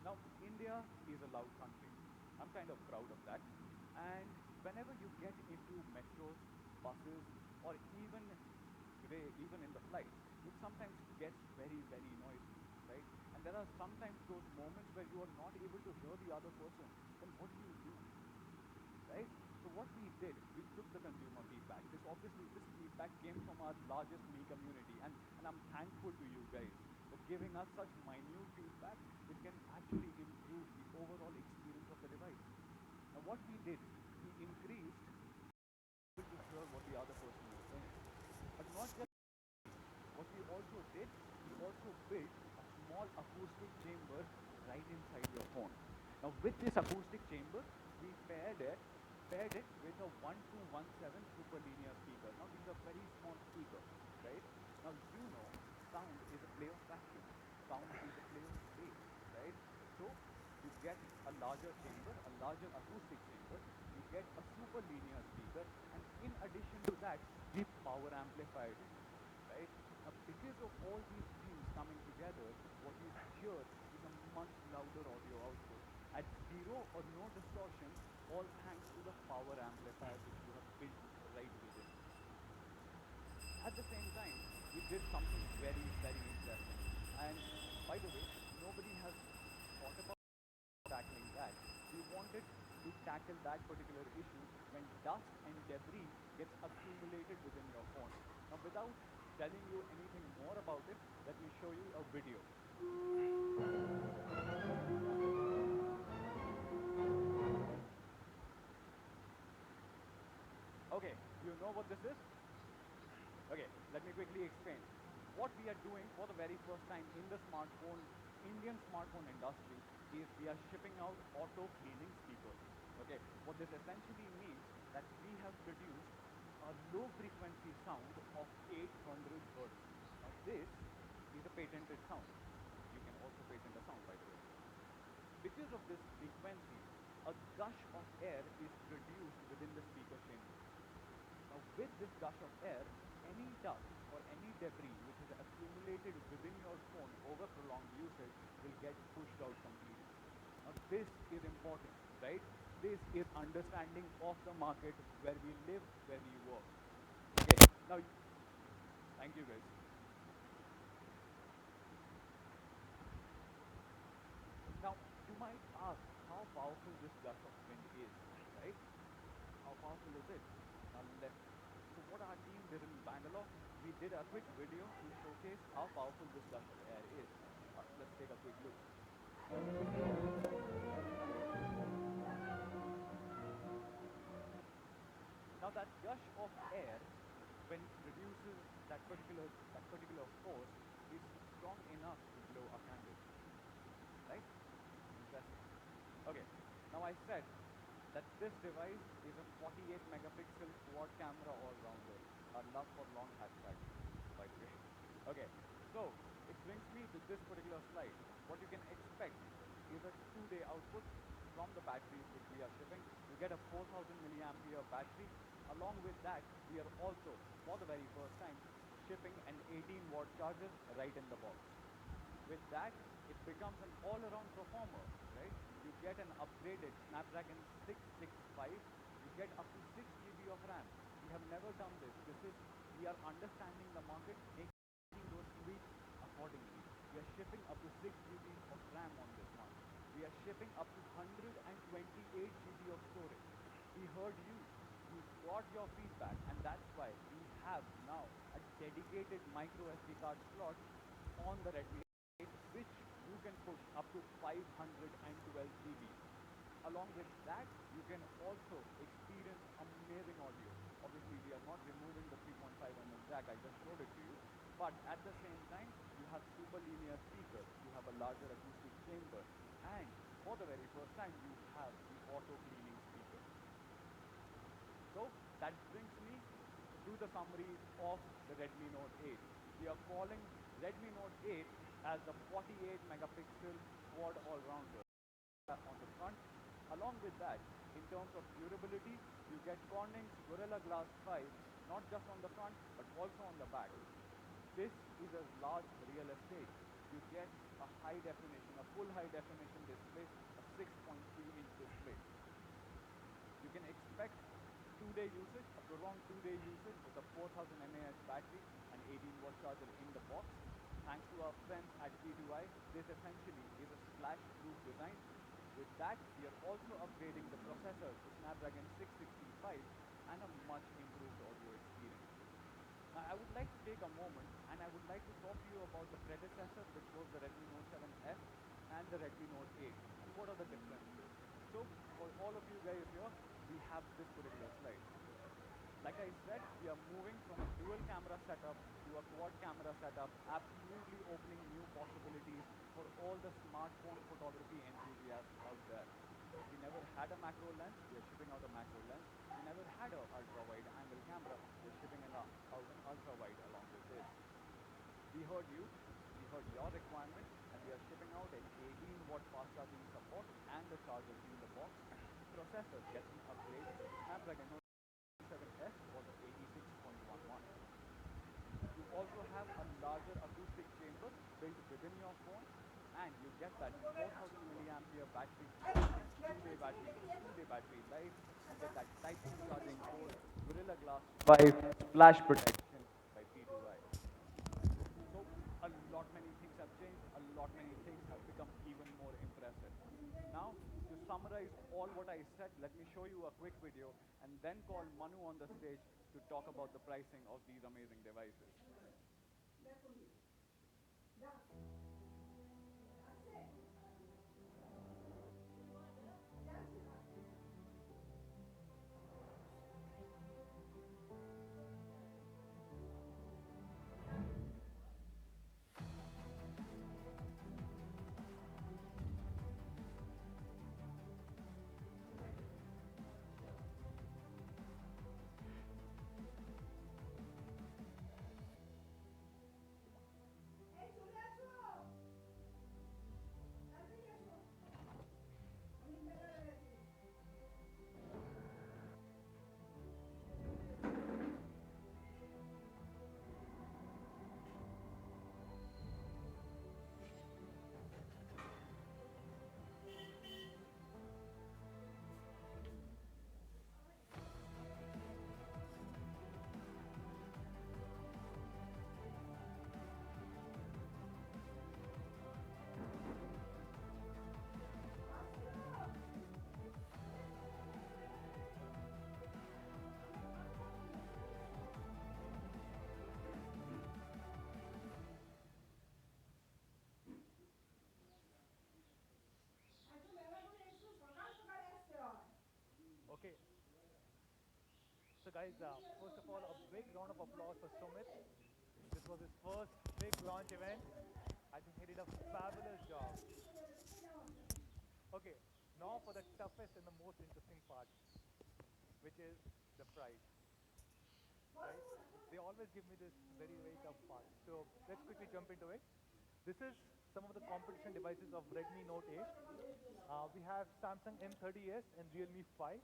Now, India is a loud country. I'm kind of proud of that. And whenever you get into metros, buses, or even today, even in the flight, it sometimes gets very, very noisy, right? And there are sometimes those moments where you are not able to hear the other person. Then what do? Right? So what we did, we took the consumer feedback. This feedback came from our largest Mi community, and I'm thankful to you guys for giving us such minute feedback which can actually improve the overall experience of the device. Now what we did, we increased to hear what the other person was saying. But not just what we also did, we also built a small acoustic chamber right inside your phone. Now with this acoustic chamber, we paired it with a 1217 super linear speaker. Now these are very small speakers, right? Now you know sound is a play of vacuum. Sound is a play of space, right? So you get a larger chamber, a larger acoustic chamber, you get a super linear speaker, and in addition to that, we power amplified it, right? Now because of all these things coming together, what you hear is a much louder audio output at zero or no distortion, all thanks to the power amplifier which you have built right within. At the same time, we did something very, very interesting. And by the way, nobody has thought about tackling that. We wanted to tackle that particular issue when dust and debris gets accumulated within your phone. Now, without telling you anything more about it, let me show you a video. Okay, you know what this is? Okay, let me quickly explain. What we are doing for the very first time in the Indian smartphone industry is we are shipping out auto cleaning speakers. Okay, what this essentially means that we have produced a low frequency sound of 800 hertz. Now this is a patented sound. You can also patent a sound, by the way. Because of this frequency, a gush of air is produced within the speaker chamber. Now with this gush of air, any dust or any debris which is accumulated within your phone over prolonged usage will get pushed out completely. Now this is important, right? This is understanding of the market where we live, where we work. Okay, now, thank you guys. Now, you might ask how powerful this gush of wind is, right? How powerful is it? Now, so what our team did in Bangalore, we did a quick video to showcase how powerful this gush of air is. Let's take a quick look. Now that gush of air, when it produces that particular force, is strong enough to blow a candle. Right? Interesting. Okay. Now I said that this device is a 48 megapixel quad camera all-rounder. A love for long hashtags, by the way. Okay. So it brings me to this particular slide. What you can expect is a 2-day output from the batteries which we are shipping. You get a 4000 milliampere battery. Along with that, we are also, for the very first time, shipping an 18-watt charger right in the box. With that, it becomes an all-around performer, right? You get an upgraded Snapdragon 665. You get up to 6 GB of RAM. We have never done this. We are understanding the market, making those tweaks accordingly. We are shipping up to 6 GB of RAM on this one. We are shipping up to 128 GB of storage. We heard you. You got your feedback, and that's why we have now a dedicated micro SD card slot on the Redmi, which you can push up to 512 GB. Along with that, you can also experience amazing audio. Obviously, we are not removing the 3.5 mm jack, I just showed it to you. But at the same time, you have super linear speakers, you have a larger acoustic chamber, and for the very first time, you have the auto cleaning speaker. So that brings me to the summary of the Redmi Note 8. We are calling Redmi Note 8 as the 48 megapixel quad all-rounder on the front. Along with that, in terms of durability, you get Corning's Gorilla Glass 5, not just on the front, but also on the back. This is a large real estate. You get a high definition, a full high definition display, a 6.3-inch display. You can expect 2-day usage, a prolonged 2-day usage with a 4000 mAh battery and 18-watt charger in the box. Thanks to our friends at P2i, this essentially is a splash-proof design. With that, we are also upgrading the processor to Snapdragon 665 and a much improved audio experience. Now, I would like to take a moment and I would like to talk to you about the predecessor, which was the Redmi Note 7F and the Redmi Note 8, and what are the differences. So, for all of you guys here, we have this particular slide. Like I said, we are moving from a dual camera setup to a quad camera setup, absolutely opening new possibilities for all the smartphone photography enthusiasts out there. We never had a macro lens, we are shipping out a macro lens. We never had an ultra wide angle camera, we are shipping out an ultra wide along with this. We heard you, we heard your requirement, and we are shipping out an 18-watt fast charging support and the charger in the box. Processor gets an upgrade. Snapdragon Note 7F was 86.11. You also have a larger acoustic chamber built within your phone, and you get that 4000 milliampere battery, 2-day battery life. You get that Type-C charging port, Gorilla Glass 5, flash protection by P2i. So a lot many things have changed, a lot many things have become even more impressive. Now, to summarize all what I said, let me show you a quick video and then call Manu on the stage to talk about the pricing of these amazing devices. So guys, first of all, a big round of applause for Sumit. This was his first big launch event. I think he did a fabulous job. Okay, now for the toughest and the most interesting part, which is the price, right? They always give me this very, very tough part. So let's quickly jump into it. This is some of the competition devices of Redmi Note 8. We have Samsung M30s and Realme 5.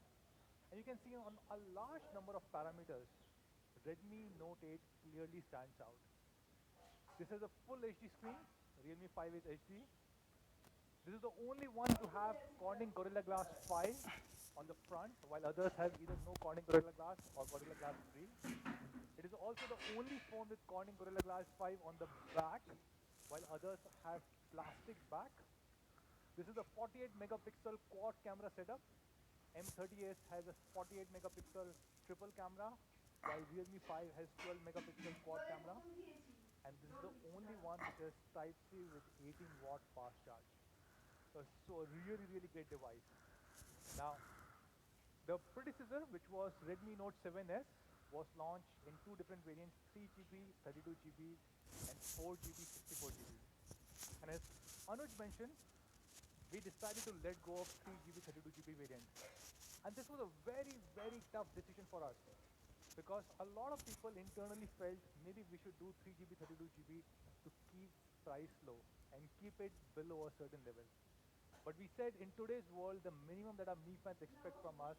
And you can see on a large number of parameters, Redmi Note 8 clearly stands out. This is a full HD screen. Realme 5 is HD. This is the only one to have Corning Gorilla Glass 5 on the front, while others have either no Corning Gorilla Glass or Gorilla Glass 3. It is also the only phone with Corning Gorilla Glass 5 on the back, while others have plastic back. This is a 48 megapixel quad camera setup. M30s has a 48 megapixel triple camera, while Realme 5 has 12 megapixel quad camera. And this is the only one which has Type-C with 18-watt fast charge. So a really, really great device. Now, the predecessor, which was Redmi Note 7s, was launched in two different variants, 3GB, 32GB, and 4GB, 64GB. And as Anuj mentioned, we decided to let go of 3GB, 32GB variant. And this was a very, very tough decision for us because a lot of people internally felt maybe we should do 3GB, 32GB to keep price low and keep it below a certain level. But we said in today's world, the minimum that our Mi fans expect from us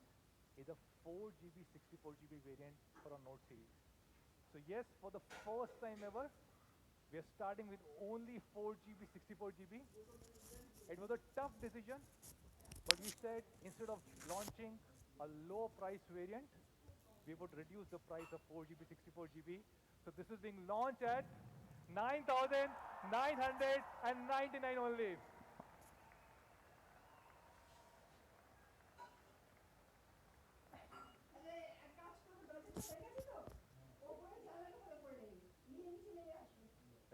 is a 4GB, 64GB variant for a Note series. So yes, for the first time ever, we are starting with only 4GB, 64GB. It was a tough decision, but we said instead of launching a low price variant, we would reduce the price of 4GB, 64GB. So this is being launched at 9,999 only.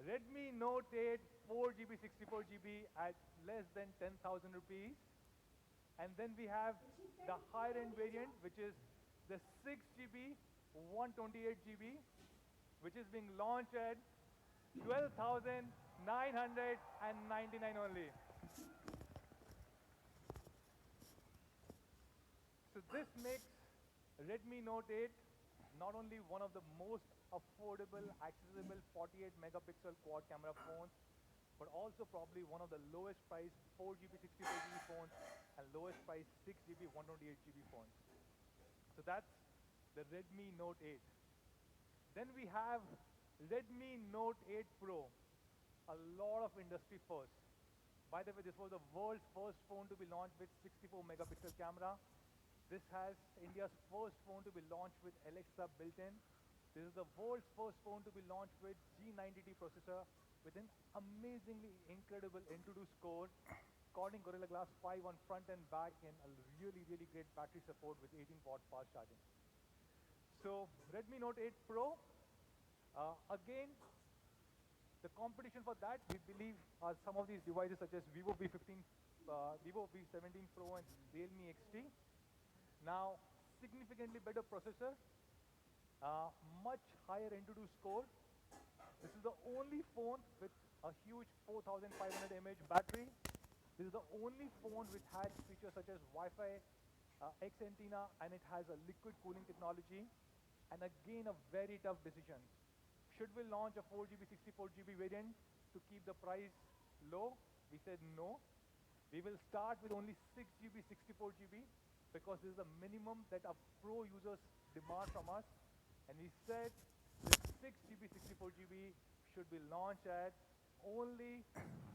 Redmi Note 8 4GB, 64GB at less than 10,000 rupees. And then we have the higher end variant, which is the 6GB, 128GB, which is being launched at 12,999 only. So this makes Redmi Note 8 not only one of the most affordable, accessible 48 megapixel quad camera phones, but also probably one of the lowest priced 4GB, 64GB phones and lowest priced 6GB, 128GB phones. So that's the Redmi Note 8. Then we have Redmi Note 8 Pro, a lot of industry firsts. By the way, this was the world's first phone to be launched with 64 megapixel camera. This has India's first phone to be launched with Alexa built in. This is the world's first phone to be launched with G90T processor with an amazingly incredible Antutu score, Corning Gorilla Glass 5 on front and back, and a really, really great battery support with 18-watt fast charging. So Redmi Note 8 Pro, again, the competition for that, we believe, are some of these devices such as Vivo V15, Vivo V17 Pro and Realme XT. Now, significantly better processor, much higher Antutu score. This is the only phone with a huge 4500 mAh battery. This is the only phone which has features such as Wi-Fi, X antenna, and it has a liquid cooling technology. And again, a very tough decision. Should we launch a 4GB, 64GB variant to keep the price low? We said no. We will start with only 6GB, 64GB because this is the minimum that our pro users demand from us. And we said this 6GB, 64GB should be launched at only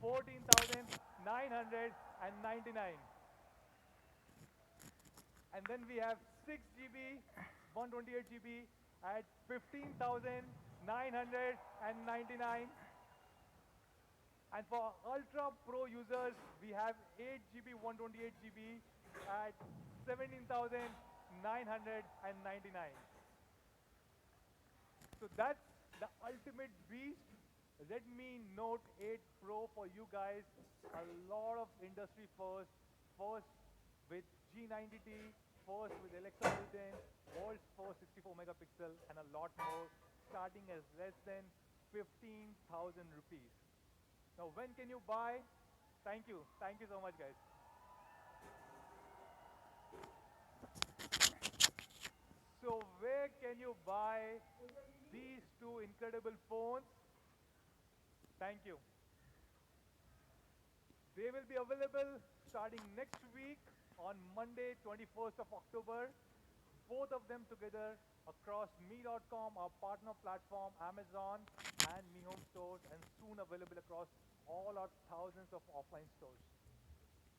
14,999. And then we have 6GB, 128GB at 15,999. And for Ultra Pro users, we have 8GB, 128GB at 17,999. So that's the ultimate beast, Redmi Note 8 Pro for you guys. A lot of industry first with G90T, first with Alexa built in, world's first 64 megapixel, and a lot more, starting as less than 15,000 rupees. Now, when can you buy? Thank you. Thank you so much, guys. So, where can you buy these two incredible phones? Thank you. They will be available starting next week on Monday, 21st of October. Both of them together across me.com, our partner platform, Amazon, and Mi Home stores, and soon available across all our thousands of offline stores.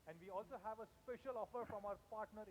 And we also have a special offer from our partner.